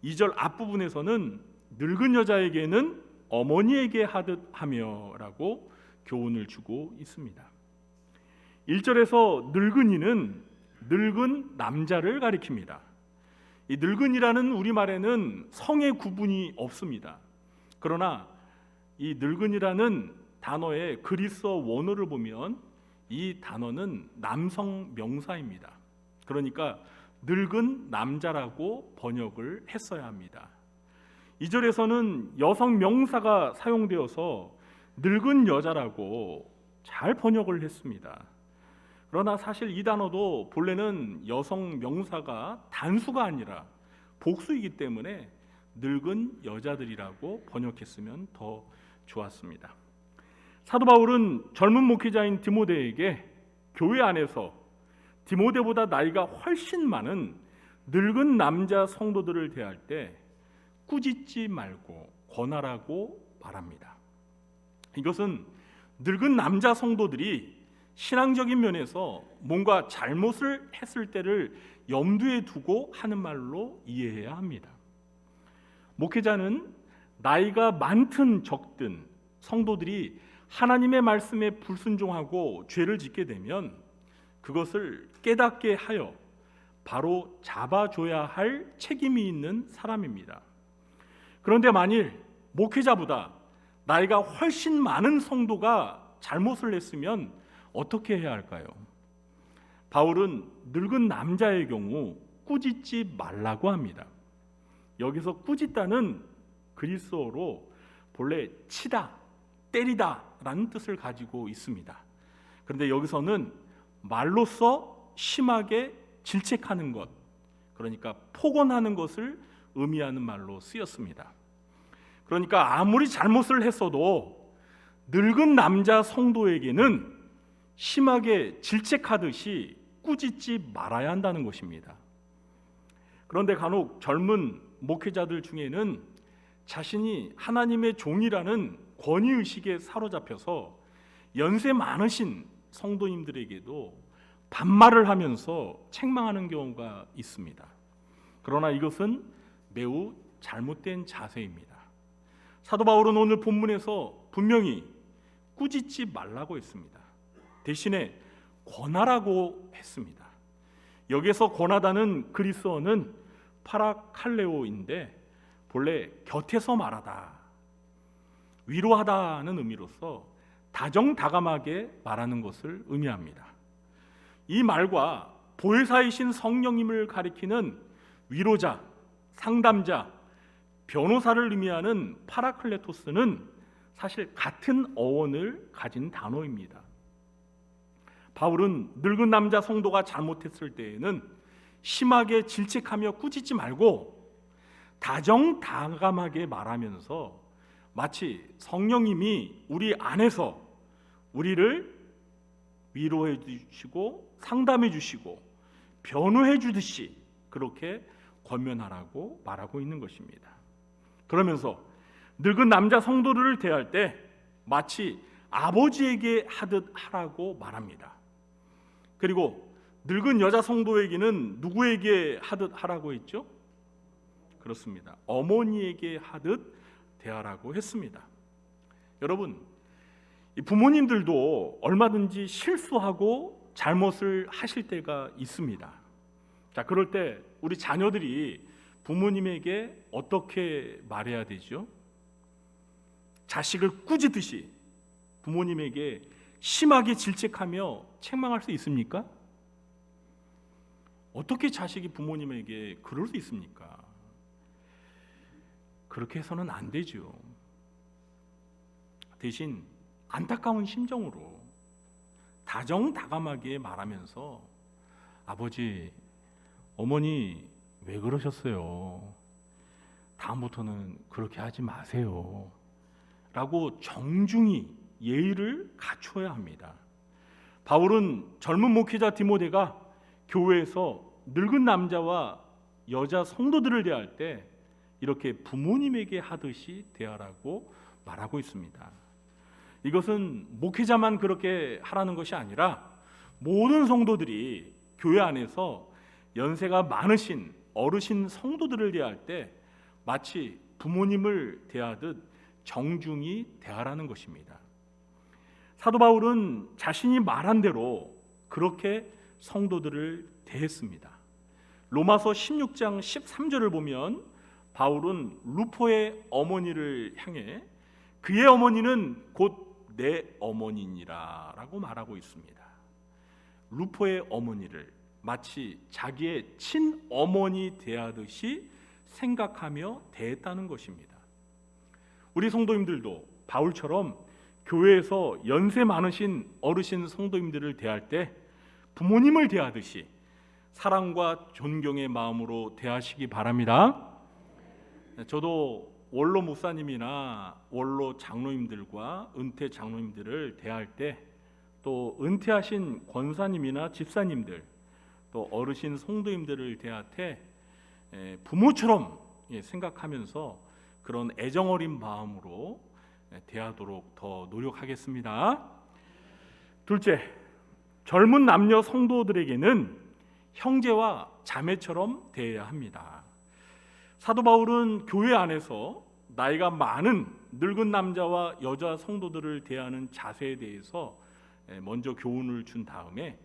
[SPEAKER 1] 2절 앞부분에서는 늙은 여자에게는 어머니에게 하듯 하며 라고 교훈을 주고 있습니다. 1절에서 늙은이는 늙은 남자를 가리킵니다. 이 늙은이라는 우리말에는 성의 구분이 없습니다. 그러나 이 늙은이라는 단어의 그리스어 원어를 보면 이 단어는 남성 명사입니다. 그러니까 늙은 남자라고 번역을 했어야 합니다. 2절에서는 여성 명사가 사용되어서 늙은 여자라고 잘 번역을 했습니다. 그러나 사실 이 단어도 본래는 여성 명사가 단수가 아니라 복수이기 때문에 늙은 여자들이라고 번역했으면 더 좋았습니다. 사도 바울은 젊은 목회자인 디모데에게 교회 안에서 디모데보다 나이가 훨씬 많은 늙은 남자 성도들을 대할 때 꾸짖지 말고 권하라고 말합니다. 이것은 늙은 남자 성도들이 신앙적인 면에서 뭔가 잘못을 했을 때를 염두에 두고 하는 말로 이해해야 합니다. 목회자는 나이가 많든 적든 성도들이 하나님의 말씀에 불순종하고 죄를 짓게 되면 그것을 깨닫게 하여 바로 잡아줘야 할 책임이 있는 사람입니다. 그런데 만일 목회자보다 나이가 훨씬 많은 성도가 잘못을 했으면 어떻게 해야 할까요? 바울은 늙은 남자의 경우 꾸짖지 말라고 합니다. 여기서 꾸짖다는 그리스어로 본래 치다, 때리다 라는 뜻을 가지고 있습니다. 그런데 여기서는 말로써 심하게 질책하는 것, 그러니까 폭언하는 것을 의미하는 말로 쓰였습니다. 그러니까 아무리 잘못을 했어도 늙은 남자 성도에게는 심하게 질책하듯이 꾸짖지 말아야 한다는 것입니다. 그런데 간혹 젊은 목회자들 중에는 자신이 하나님의 종이라는 권위의식에 사로잡혀서 연세 많으신 성도님들에게도 반말을 하면서 책망하는 경우가 있습니다. 그러나 이것은 매우 잘못된 자세입니다. 사도 바울은 오늘 본문에서 분명히 꾸짖지 말라고 했습니다. 대신에 권하라고 했습니다. 여기서 권하다는 그리스어는 파라칼레오인데 본래 곁에서 말하다, 위로하다는 의미로서 다정다감하게 말하는 것을 의미합니다. 이 말과 보혜사이신 성령님을 가리키는 위로자, 상담자, 변호사를 의미하는 파라클레토스는 사실 같은 어원을 가진 단어입니다. 바울은 늙은 남자 성도가 잘못했을 때에는 심하게 질책하며 꾸짖지 말고 다정다감하게 말하면서 마치 성령님이 우리 안에서 우리를 위로해 주시고 상담해 주시고 변호해 주듯이 그렇게 권면하라고 말하고 있는 것입니다. 그러면서 늙은 남자 성도들을 대할 때 마치 아버지에게 하듯 하라고 말합니다. 그리고 늙은 여자 성도에게는 누구에게 하듯 하라고 했죠? 그렇습니다. 어머니에게 하듯 대하라고 했습니다. 여러분, 이 부모님들도 얼마든지 실수하고 잘못을 하실 때가 있습니다. 자, 그럴 때 우리 자녀들이 부모님에게 어떻게 말해야 되죠? 자식을 꾸짖듯이 부모님에게 심하게 질책하며 책망할 수 있습니까? 어떻게 자식이 부모님에게 그럴 수 있습니까? 그렇게 해서는 안 되죠. 대신 안타까운 심정으로 다정다감하게 말하면서 아버지, 어머니 왜 그러셨어요? 다음부터는 그렇게 하지 마세요. 라고 정중히 예의를 갖춰야 합니다. 바울은 젊은 목회자 디모데가 교회에서 늙은 남자와 여자 성도들을 대할 때 이렇게 부모님에게 하듯이 대하라고 말하고 있습니다. 이것은 목회자만 그렇게 하라는 것이 아니라 모든 성도들이 교회 안에서 연세가 많으신 어르신 성도들을 대할 때 마치 부모님을 대하듯 정중히 대하라는 것입니다. 사도 바울은 자신이 말한 대로 그렇게 성도들을 대했습니다. 로마서 16장 13절을 보면 바울은 루포의 어머니를 향해 그의 어머니는 곧 내 어머니니라 라고 말하고 있습니다. 루포의 어머니를 마치 자기의 친어머니 대하듯이 생각하며 대했다는 것입니다. 우리 성도님들도 바울처럼 교회에서 연세 많으신 어르신 성도님들을 대할 때 부모님을 대하듯이 사랑과 존경의 마음으로 대하시기 바랍니다. 저도 원로 목사님이나 원로 장로님들과 은퇴 장로님들을 대할 때, 또 은퇴하신 권사님이나 집사님들, 또 어르신 성도님들을 대할 때 부모처럼 생각하면서 그런 애정어린 마음으로 대하도록 더 노력하겠습니다. 둘째, 젊은 남녀 성도들에게는 형제와 자매처럼 대해야 합니다. 사도 바울은 교회 안에서 나이가 많은 늙은 남자와 여자 성도들을 대하는 자세에 대해서 먼저 교훈을 준 다음에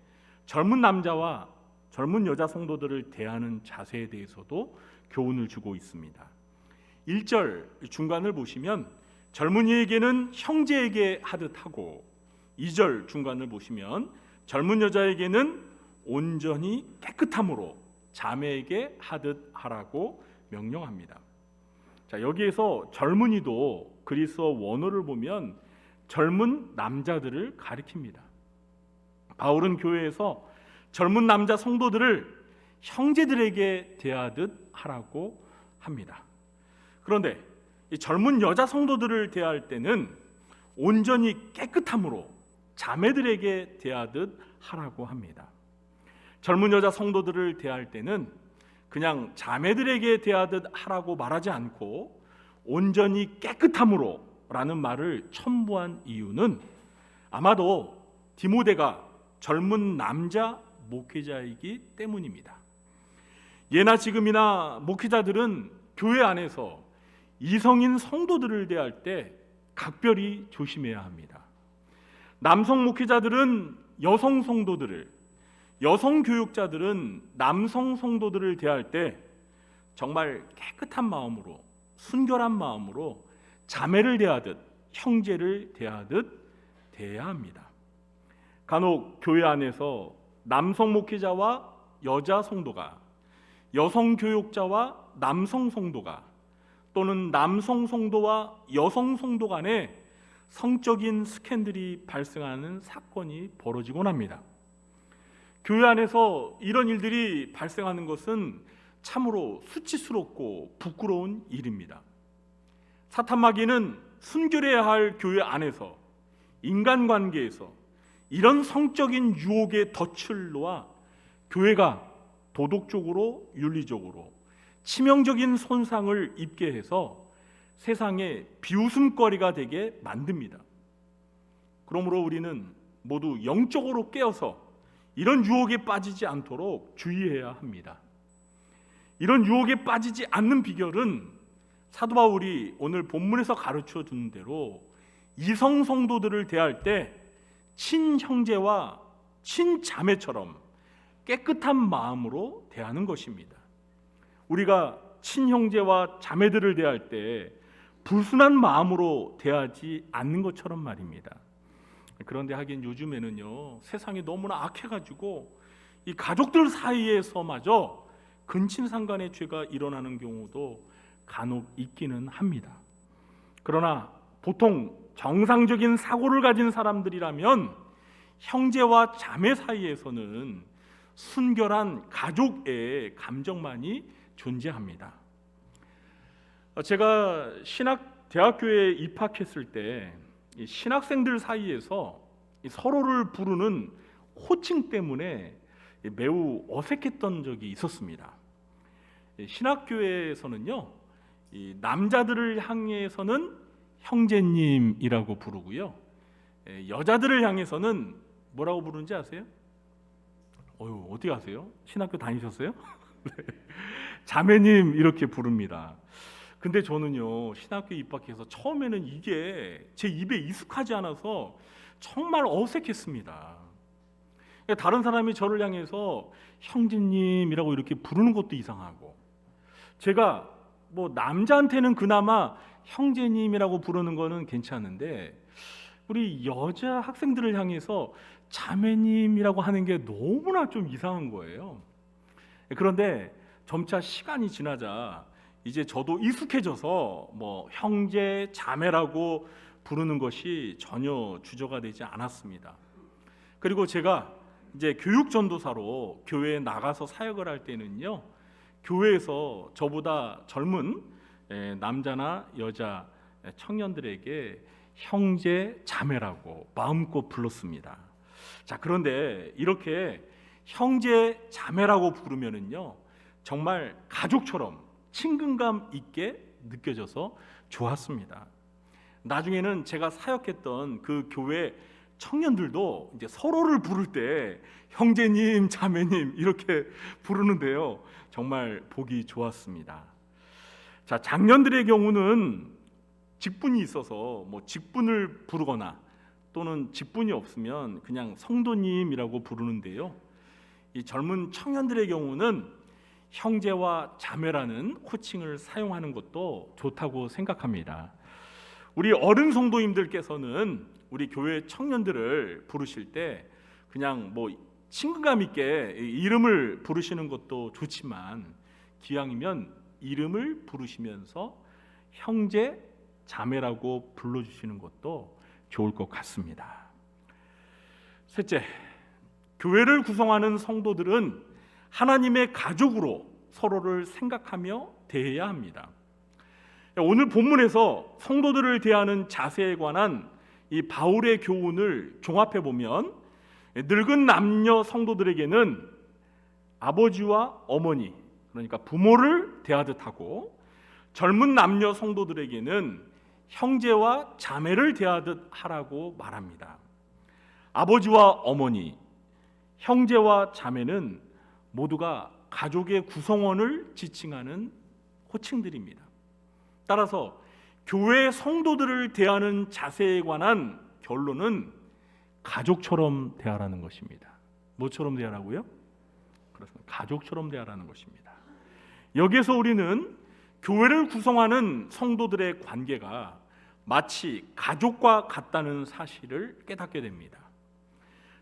[SPEAKER 1] 젊은 남자와 젊은 여자 성도들을 대하는 자세에 대해서도 교훈을 주고 있습니다. 1절 중간을 보시면 젊은이에게는 형제에게 하듯 하고, 2절 중간을 보시면 젊은 여자에게는 온전히 깨끗함으로 자매에게 하듯 하라고 명령합니다. 자, 여기에서 젊은이도 그리스어 원어를 보면 젊은 남자들을 가리킵니다. 바울은 교회에서 젊은 남자 성도들을 형제들에게 대하듯 하라고 합니다. 그런데 이 젊은 여자 성도들을 대할 때는 온전히 깨끗함으로 자매들에게 대하듯 하라고 합니다. 젊은 여자 성도들을 대할 때는 그냥 자매들에게 대하듯 하라고 말하지 않고 온전히 깨끗함으로 라는 말을 첨부한 이유는 아마도 디모데가 젊은 남자 목회자이기 때문입니다. 예나 지금이나 목회자들은 교회 안에서 이성인 성도들을 대할 때 각별히 조심해야 합니다. 남성 목회자들은 여성 성도들을, 여성 교육자들은 남성 성도들을 대할 때 정말 깨끗한 마음으로, 순결한 마음으로 자매를 대하듯, 형제를 대하듯 대해야 합니다. 간혹 교회 안에서 남성 목회자와 여자 성도가, 여성 교육자와 남성 성도가, 또는 남성 성도와 여성 성도 간에 성적인 스캔들이 발생하는 사건이 벌어지곤 합니다. 교회 안에서 이런 일들이 발생하는 것은 참으로 수치스럽고 부끄러운 일입니다. 사탄마귀는 순결해야 할 교회 안에서, 인간관계에서 이런 성적인 유혹의 덫을 놓아 교회가 도덕적으로, 윤리적으로 치명적인 손상을 입게 해서 세상에 비웃음거리가 되게 만듭니다. 그러므로 우리는 모두 영적으로 깨어서 이런 유혹에 빠지지 않도록 주의해야 합니다. 이런 유혹에 빠지지 않는 비결은 사도 바울이 오늘 본문에서 가르쳐 주는 대로 이성 성도들을 대할 때 친형제와 친자매처럼 깨끗한 마음으로 대하는 것입니다. 우리가 친형제와 자매들을 대할 때 불순한 마음으로 대하지 않는 것처럼 말입니다. 그런데 하긴 요즘에는요, 세상이 너무나 악해가지고 이 가족들 사이에서마저 근친상간의 죄가 일어나는 경우도 간혹 있기는 합니다. 그러나 보통 정상적인 사고를 가진 사람들이라면 형제와 자매 사이에서는 순결한 가족의 감정만이 존재합니다. 제가 대학교에 입학했을 때 신학생들 사이에서 서로를 부르는 호칭 때문에 매우 어색했던 적이 있었습니다. 신학교에서는요, 남자들을 향해서는 형제님이라고 부르고요, 여자들을 향해서는 뭐라고 부르는지 아세요? 어떻게 아세요? 신학교 다니셨어요? 자매님 이렇게 부릅니다. 근데 저는요, 신학교에 입학해서 처음에는 이게 제 입에 익숙하지 않아서 정말 어색했습니다. 다른 사람이 저를 향해서 형제님이라고 이렇게 부르는 것도 이상하고, 제가 뭐 남자한테는 그나마 형제님이라고 부르는 거는 괜찮은데 우리 여자 학생들을 향해서 자매님이라고 하는 게 너무나 좀 이상한 거예요. 그런데 점차 시간이 지나자 이제 저도 익숙해져서 뭐 형제, 자매라고 부르는 것이 전혀 주저가 되지 않았습니다. 그리고 제가 이제 교육 전도사로 교회에 나가서 사역을 할 때는요, 교회에서 저보다 젊은 남자나 여자 청년들에게 형제, 자매라고 마음껏 불렀습니다. 자, 그런데 이렇게 형제, 자매라고 부르면은요, 정말 가족처럼 친근감 있게 느껴져서 좋았습니다. 나중에는 제가 사역했던 그 교회 청년들도 이제 서로를 부를 때 형제님, 자매님 이렇게 부르는데요, 정말 보기 좋았습니다. 자, 장년들의 경우는 직분이 있어서 뭐 직분을 부르거나 또는 직분이 없으면 그냥 성도님이라고 부르는데요, 이 젊은 청년들의 경우는 형제와 자매라는 호칭을 사용하는 것도 좋다고 생각합니다. 우리 어른 성도님들께서는 우리 교회 청년들을 부르실 때 그냥 뭐 친근감 있게 이름을 부르시는 것도 좋지만, 기왕이면 이름을 부르시면서 형제, 자매라고 불러주시는 것도 좋을 것 같습니다. 셋째, 교회를 구성하는 성도들은 하나님의 가족으로 서로를 생각하며 대해야 합니다. 오늘 본문에서 성도들을 대하는 자세에 관한 이 바울의 교훈을 종합해 보면, 늙은 남녀 성도들에게는 아버지와 어머니, 그러니까 부모를 대하듯 하고, 젊은 남녀 성도들에게는 형제와 자매를 대하듯 하라고 말합니다. 아버지와 어머니, 형제와 자매는 모두가 가족의 구성원을 지칭하는 호칭들입니다. 따라서 교회 성도들을 대하는 자세에 관한 결론은 가족처럼 대하라는 것입니다. 뭐처럼 대하라고요? 그렇습니다. 가족처럼 대하라는 것입니다. 여기에서 우리는 교회를 구성하는 성도들의 관계가 마치 가족과 같다는 사실을 깨닫게 됩니다.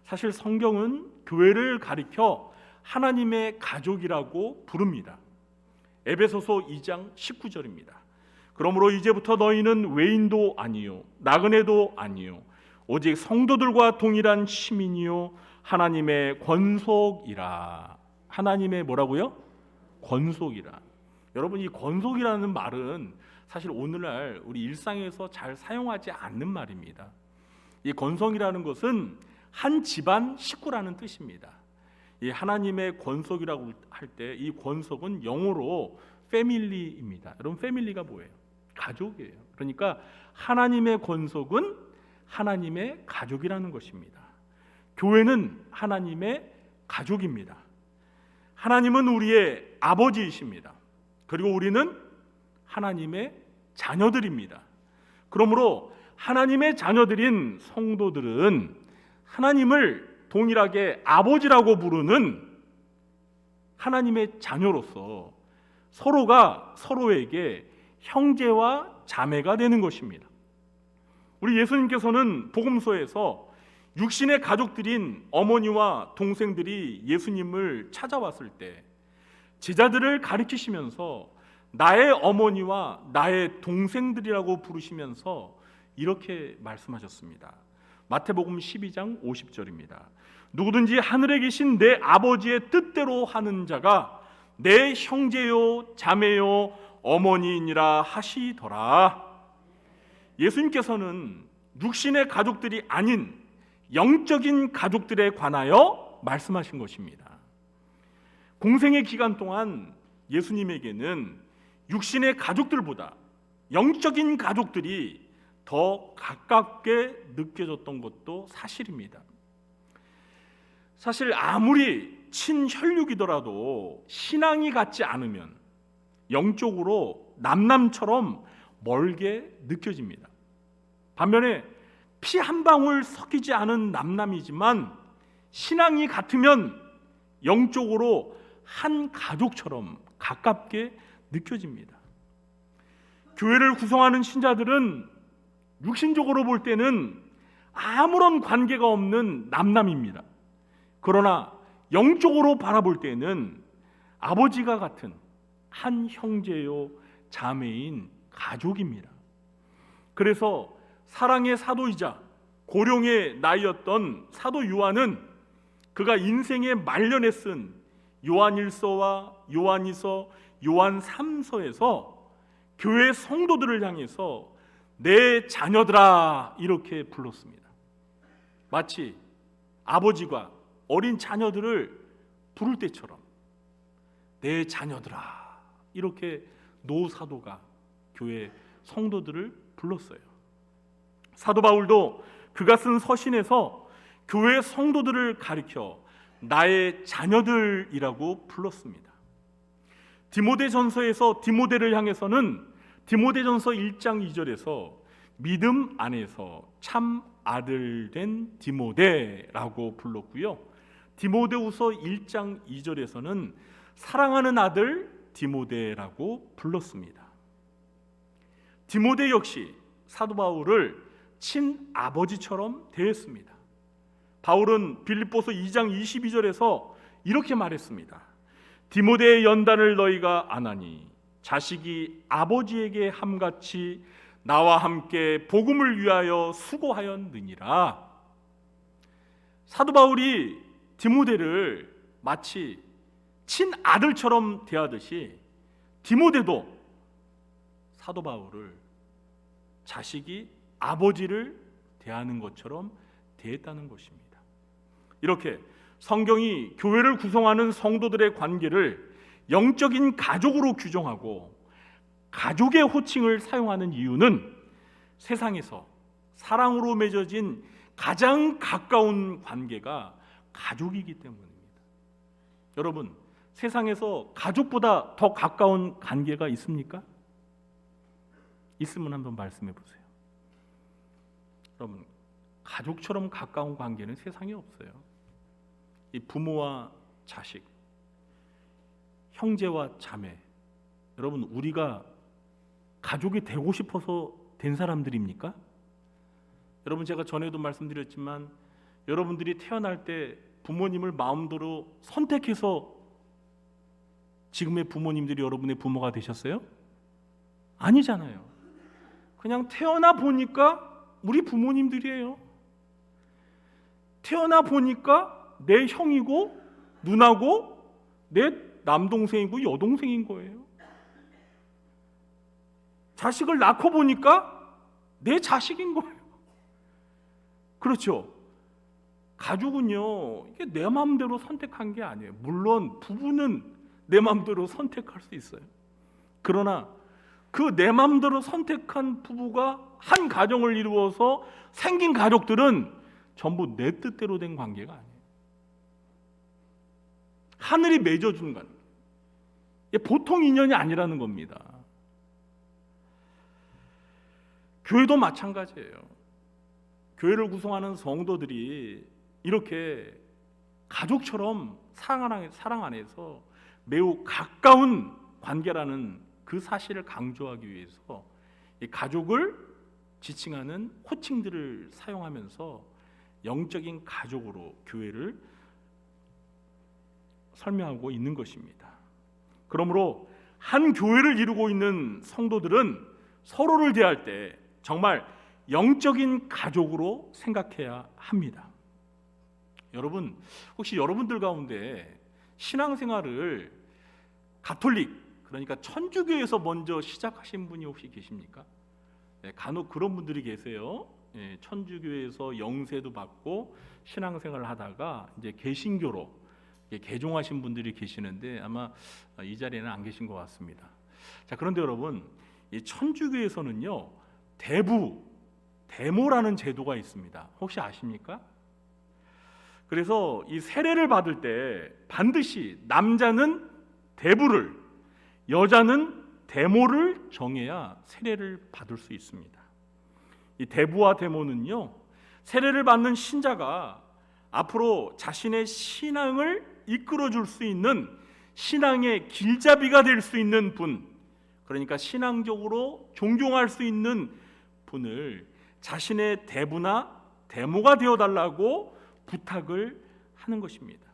[SPEAKER 1] 사실 성경은 교회를 가리켜 하나님의 가족이라고 부릅니다. 에베소서 2장 19절입니다. 그러므로 이제부터 너희는 외인도 아니요 나그네도 아니요 오직 성도들과 동일한 시민이요 하나님의 권속이라. 하나님의 뭐라고요? 권속이라. 여러분, 이 권속이라는 말은 사실 오늘날 우리 일상에서 잘 사용하지 않는 말입니다. 이 권속이라는 것은 한 집안 식구라는 뜻입니다. 이 하나님의 권속이라고 할 때 이 권속은 영어로 패밀리입니다. 여러분, 패밀리가 뭐예요? 가족이에요. 그러니까 하나님의 권속은 하나님의 가족이라는 것입니다. 교회는 하나님의 가족입니다. 하나님은 우리의 아버지이십니다. 그리고 우리는 하나님의 자녀들입니다. 그러므로 하나님의 자녀들인 성도들은 하나님을 동일하게 아버지라고 부르는 하나님의 자녀로서 서로가 서로에게 형제와 자매가 되는 것입니다. 우리 예수님께서는 복음서에서 육신의 가족들인 어머니와 동생들이 예수님을 찾아왔을 때 제자들을 가리키시면서 나의 어머니와 나의 동생들이라고 부르시면서 이렇게 말씀하셨습니다. 마태복음 12장 50절입니다. 누구든지 하늘에 계신 내 아버지의 뜻대로 하는 자가 내 형제요 자매요 어머니이니라 하시더라. 예수님께서는 육신의 가족들이 아닌 영적인 가족들에 관하여 말씀하신 것입니다. 공생의 기간 동안 예수님에게는 육신의 가족들보다 영적인 가족들이 더 가깝게 느껴졌던 것도 사실입니다. 사실 아무리 친혈육이더라도 신앙이 같지 않으면 영적으로 남남처럼 멀게 느껴집니다. 반면에 피 한 방울 섞이지 않은 남남이지만 신앙이 같으면 영적으로 한 가족처럼 가깝게 느껴집니다. 교회를 구성하는 신자들은 육신적으로 볼 때는 아무런 관계가 없는 남남입니다. 그러나 영적으로 바라볼 때는 아버지가 같은 한 형제요 자매인 가족입니다. 그래서 사랑의 사도이자 고령의 나이였던 사도 요한은 그가 인생의 말년에 쓴 요한일서와 요한이서, 요한 3서에서 교회 성도들을 향해서 내 자녀들아 이렇게 불렀습니다. 마치 아버지가 어린 자녀들을 부를 때처럼 내 자녀들아 이렇게 노 사도가 교회 성도들을 불렀어요. 사도 바울도 그가 쓴 서신에서 교회 성도들을 가리켜 나의 자녀들이라고 불렀습니다. 디모데전서에서 디모데를 향해서는 디모데전서 1장 2절에서 믿음 안에서 참 아들 된 디모데라고 불렀고요. 디모데후서 1장 2절에서는 사랑하는 아들 디모데라고 불렀습니다. 디모데 역시 사도 바울을 친아버지처럼 대했습니다. 바울은 빌립보서 2장 22절에서 이렇게 말했습니다. 디모데의 연단을 너희가 아나니 자식이 아버지에게 함같이 나와 함께 복음을 위하여 수고하였느니라. 사도 바울이 디모데를 마치 친아들처럼 대하듯이 디모데도 사도 바울을 자식이 아버지를 대하는 것처럼 대했다는 것입니다. 이렇게 성경이 교회를 구성하는 성도들의 관계를 영적인 가족으로 규정하고 가족의 호칭을 사용하는 이유는 세상에서 사랑으로 맺어진 가장 가까운 관계가 가족이기 때문입니다. 여러분, 세상에서 가족보다 더 가까운 관계가 있습니까? 있으면 한번 말씀해 보세요. 여러분, 가족처럼 가까운 관계는 세상에 없어요. 이 부모와 자식, 형제와 자매, 여러분 우리가 가족이 되고 싶어서 된 사람들입니까? 여러분 제가 전에도 말씀드렸지만 여러분들이 태어날 때 부모님을 마음대로 선택해서 지금의 부모님들이 여러분의 부모가 되셨어요? 아니잖아요. 그냥 태어나 보니까 우리 부모님들이에요. 태어나 보니까 내 형이고 누나고 내 남동생이고 여동생인 거예요. 자식을 낳고 보니까 내 자식인 거예요. 그렇죠? 가족은요, 이게 내 마음대로 선택한 게 아니에요. 물론 부부는 내 마음대로 선택할 수 있어요. 그러나 그 내 마음대로 선택한 부부가 한 가정을 이루어서 생긴 가족들은 전부 내 뜻대로 된 관계가 아니에요. 하늘이 맺어준 건 보통 인연이 아니라는 겁니다. 교회도 마찬가지예요. 교회를 구성하는 성도들이 이렇게 가족처럼 사랑 안에서 매우 가까운 관계라는 그 사실을 강조하기 위해서 이 가족을 지칭하는 호칭들을 사용하면서 영적인 가족으로 교회를 설명하고 있는 것입니다. 그러므로 한 교회를 이루고 있는 성도들은 서로를 대할 때 정말 영적인 가족으로 생각해야 합니다. 여러분, 혹시 여러분들 가운데 신앙생활을 가톨릭, 그러니까 천주교에서 먼저 시작하신 분이 혹시 계십니까? 간혹 그런 분들이 계세요. 천주교에서 영세도 받고 신앙생활을 하다가 이제 개신교로 개종하신 분들이 계시는데 아마 이 자리에는 안 계신 것 같습니다. 자, 그런데 여러분, 이 천주교에서는요 대모라는 제도가 있습니다. 혹시 아십니까? 그래서 이 세례를 받을 때 반드시 남자는 대부를, 여자는 대모를 정해야 세례를 받을 수 있습니다. 이 대부와 대모는요 세례를 받는 신자가 앞으로 자신의 신앙을 이끌어줄 수 있는 신앙의 길잡이가 될 수 있는 분, 그러니까 신앙적으로 존경할 수 있는 분을 자신의 대부나 대모가 되어달라고 부탁을 하는 것입니다.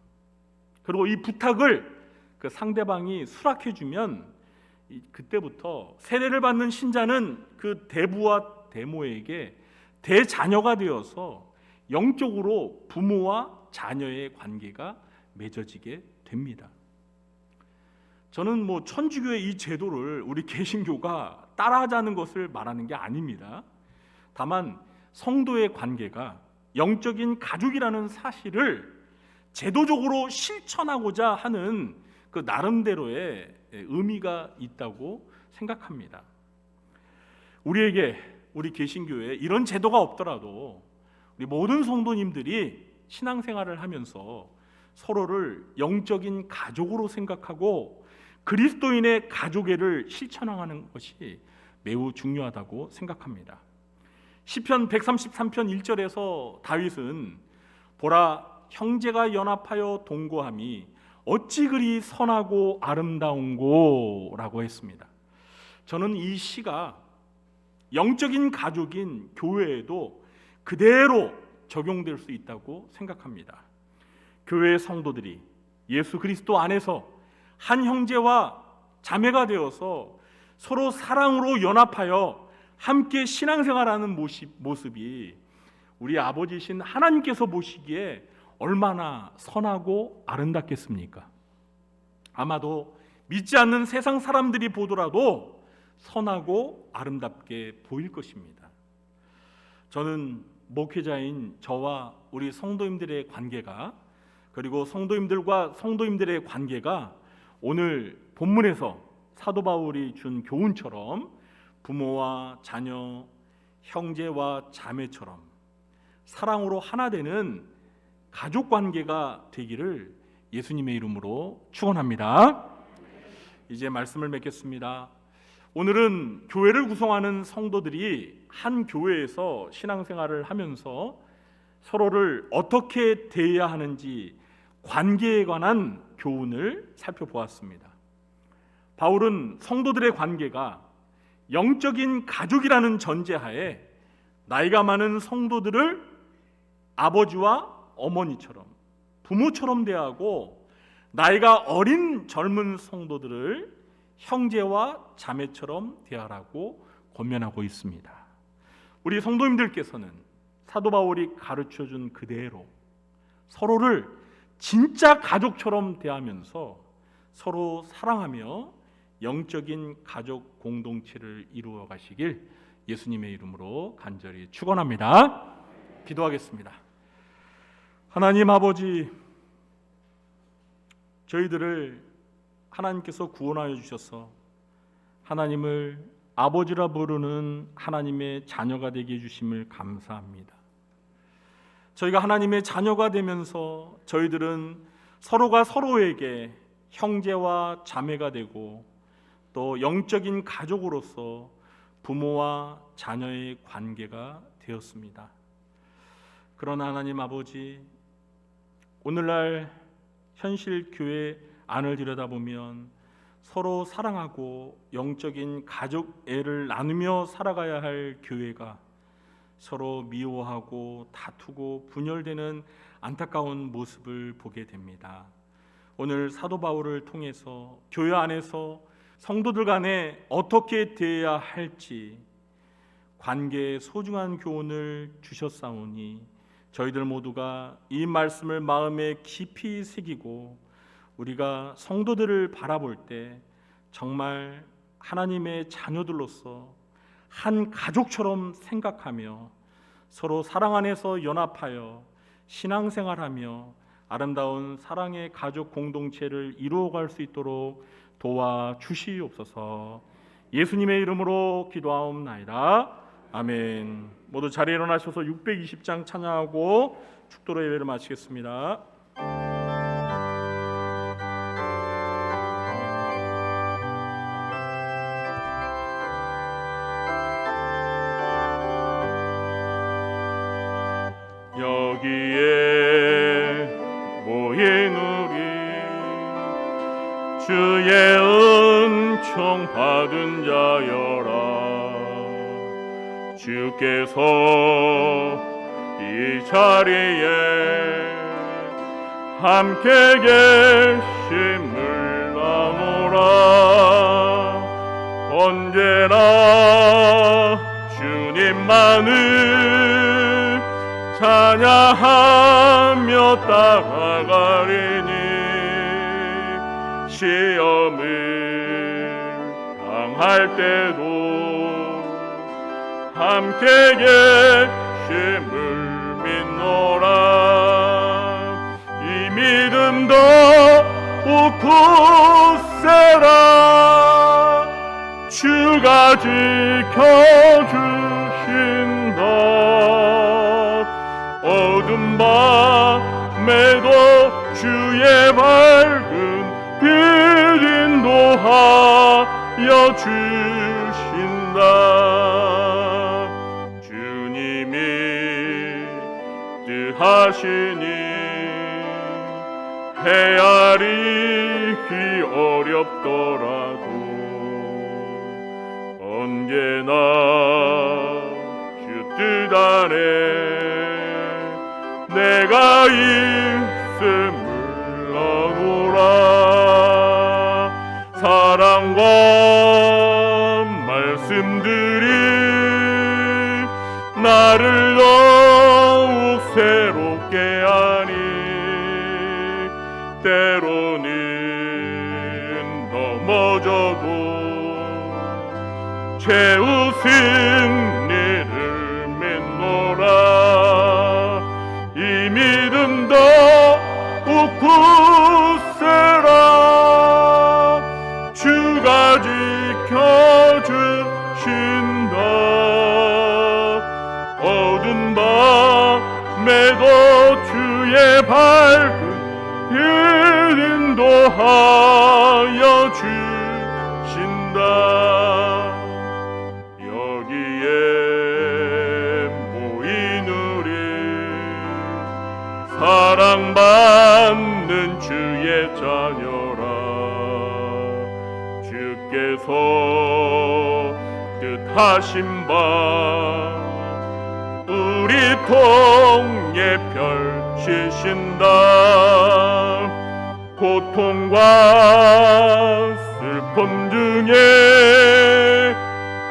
[SPEAKER 1] 그리고 이 부탁을 그 상대방이 수락해주면 그때부터 세례를 받는 신자는 그 대부와 대모에게 대자녀가 되어서 영적으로 부모와 자녀의 관계가 맺어지게 됩니다. 저는 천주교의 이 제도를 우리 개신교가 따라하자는 것을 말하는 게 아닙니다. 다만 성도의 관계가 영적인 가족이라는 사실을 제도적으로 실천하고자 하는 그 나름대로의 의미가 있다고 생각합니다. 우리 개신교에 이런 제도가 없더라도 우리 모든 성도님들이 신앙생활을 하면서 서로를 영적인 가족으로 생각하고 그리스도인의 가족애를 실천하는 것이 매우 중요하다고 생각합니다. 시편 133편 1절에서 다윗은 보라 형제가 연합하여 동거함이 어찌 그리 선하고 아름다운고 라고 했습니다. 저는 이 시가 영적인 가족인 교회에도 그대로 적용될 수 있다고 생각합니다. 교회의 성도들이 예수 그리스도 안에서 한 형제와 자매가 되어서 서로 사랑으로 연합하여 함께 신앙생활하는 모습이 우리 아버지신 하나님께서 보시기에 얼마나 선하고 아름답겠습니까? 아마도 믿지 않는 세상 사람들이 보더라도 선하고 아름답게 보일 것입니다. 저는 목회자인 저와 우리 성도님들의 관계가, 그리고 성도님들과 성도님들의 관계가 오늘 본문에서 사도 바울이 준 교훈처럼 부모와 자녀, 형제와 자매처럼 사랑으로 하나 되는 가족 관계가 되기를 예수님의 이름으로 축원합니다. 이제 말씀을 맺겠습니다. 오늘은 교회를 구성하는 성도들이 한 교회에서 신앙생활을 하면서 서로를 어떻게 대해야 하는지 관계에 관한 교훈을 살펴보았습니다. 바울은 성도들의 관계가 영적인 가족이라는 전제하에 나이가 많은 성도들을 아버지와 어머니처럼, 부모처럼 대하고 나이가 어린 젊은 성도들을 형제와 자매처럼 대하라고 권면하고 있습니다. 우리 성도님들께서는 사도 바울이 가르쳐준 그대로 서로를 진짜 가족처럼 대하면서 서로 사랑하며 영적인 가족 공동체를 이루어 가시길 예수님의 이름으로 간절히 축원합니다. 기도하겠습니다. 하나님 아버지, 저희들을 하나님께서 구원하여 주셔서 하나님을 아버지라 부르는 하나님의 자녀가 되게 해주심을 감사합니다. 저희가 하나님의 자녀가 되면서 저희들은 서로가 서로에게 형제와 자매가 되고 또 영적인 가족으로서 부모와 자녀의 관계가 되었습니다. 그러나 하나님 아버지, 오늘날 현실 교회 안을 들여다보면 서로 사랑하고 영적인 가족 애를 나누며 살아가야 할 교회가 서로 미워하고 다투고 분열되는 안타까운 모습을 보게 됩니다. 오늘 사도 바울을 통해서 교회 안에서 성도들 간에 어떻게 대해야 할지 관계의 소중한 교훈을 주셨사오니 저희들 모두가 이 말씀을 마음에 깊이 새기고 우리가 성도들을 바라볼 때 정말 하나님의 자녀들로서 한 가족처럼 생각하며 서로 사랑 안에서 연합하여 신앙생활하며 아름다운 사랑의 가족 공동체를 이루어갈 수 있도록 도와주시옵소서. 예수님의 이름으로 기도하옵나이다. 아멘. 모두 자리에 일어나셔서 620장 찬양하고 축도로 예배를 마치겠습니다. 여기에 모인 우리 주의 은총 받은 자여라. 주께서 이 자리에 함께 계심을 나누라. 언제나 주님만을 찬양하며 따라가리니 시험을 당할 때도 함께 계심을 믿노라. 이 믿음 더욱 굳세라. 주가 지켜주신다. 어둠 밤에도 주의 밝은 빛 인도하여 주신다. 주님이 뜻하시니 헤아리기 어렵더라도 언제나 주 뜻 안에 내가 있음을 나누라. 사랑과 말씀들이 나를 더욱 새롭게 하니 때로는 넘어져도 최후 승리를 믿노라. 이 믿음 더욱 굳세라. 주가 지켜주신다. 어두운 밤에도 주의 밝은 빛 인도하여 주신다. 여기에 모인 우리 사랑받는 주의 자녀라. 주께서 뜻하신 바 우리 통에 펼치신다. 고통과 슬픔 중에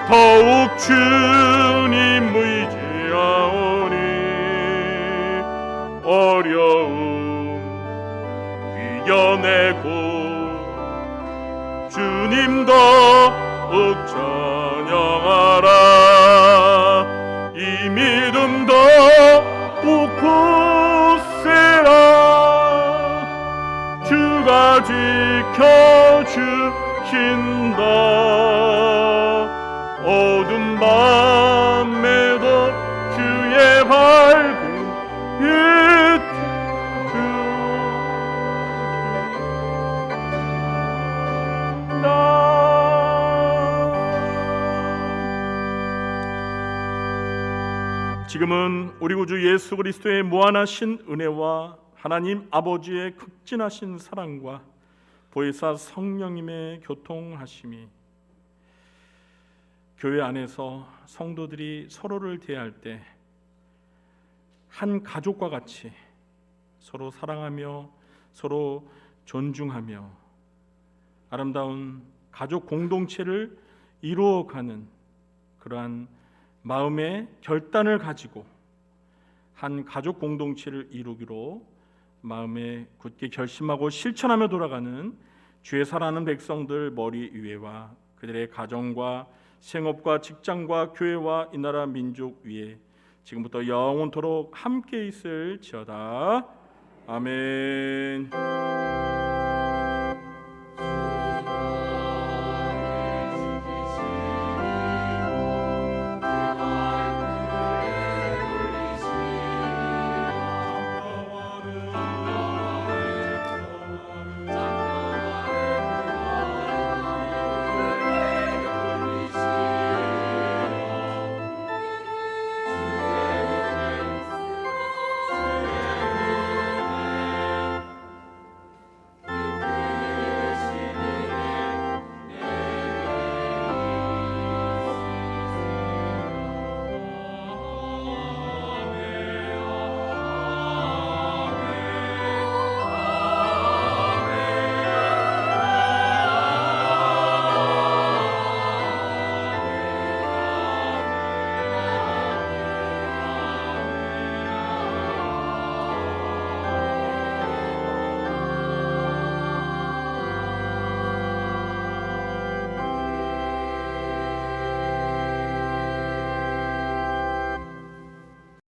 [SPEAKER 1] 더욱 주님 의지하오니 어려움 이겨내고 주님 더욱 찬양하라. 이 믿음 더욱 굳세라. 주가 지켜주신다. 지금은 우리 구주 예수 그리스도의 무한하신 은혜와 하나님 아버지의 극진하신 사랑과 보혜사 성령님의 교통하심이 교회 안에서 성도들이 서로를 대할 때 한 가족과 같이 서로 사랑하며 서로 존중하며 아름다운 가족 공동체를 이루어가는 그러한 마음의 결단을 가지고 한 가족 공동체를 이루기로 마음에 굳게 결심하고 실천하며 돌아가는 주의 사랑하는 백성들 머리 위에와 그들의 가정과 생업과 직장과 교회와 이 나라 민족 위에 지금부터 영원토록 함께 있을지어다. 아멘.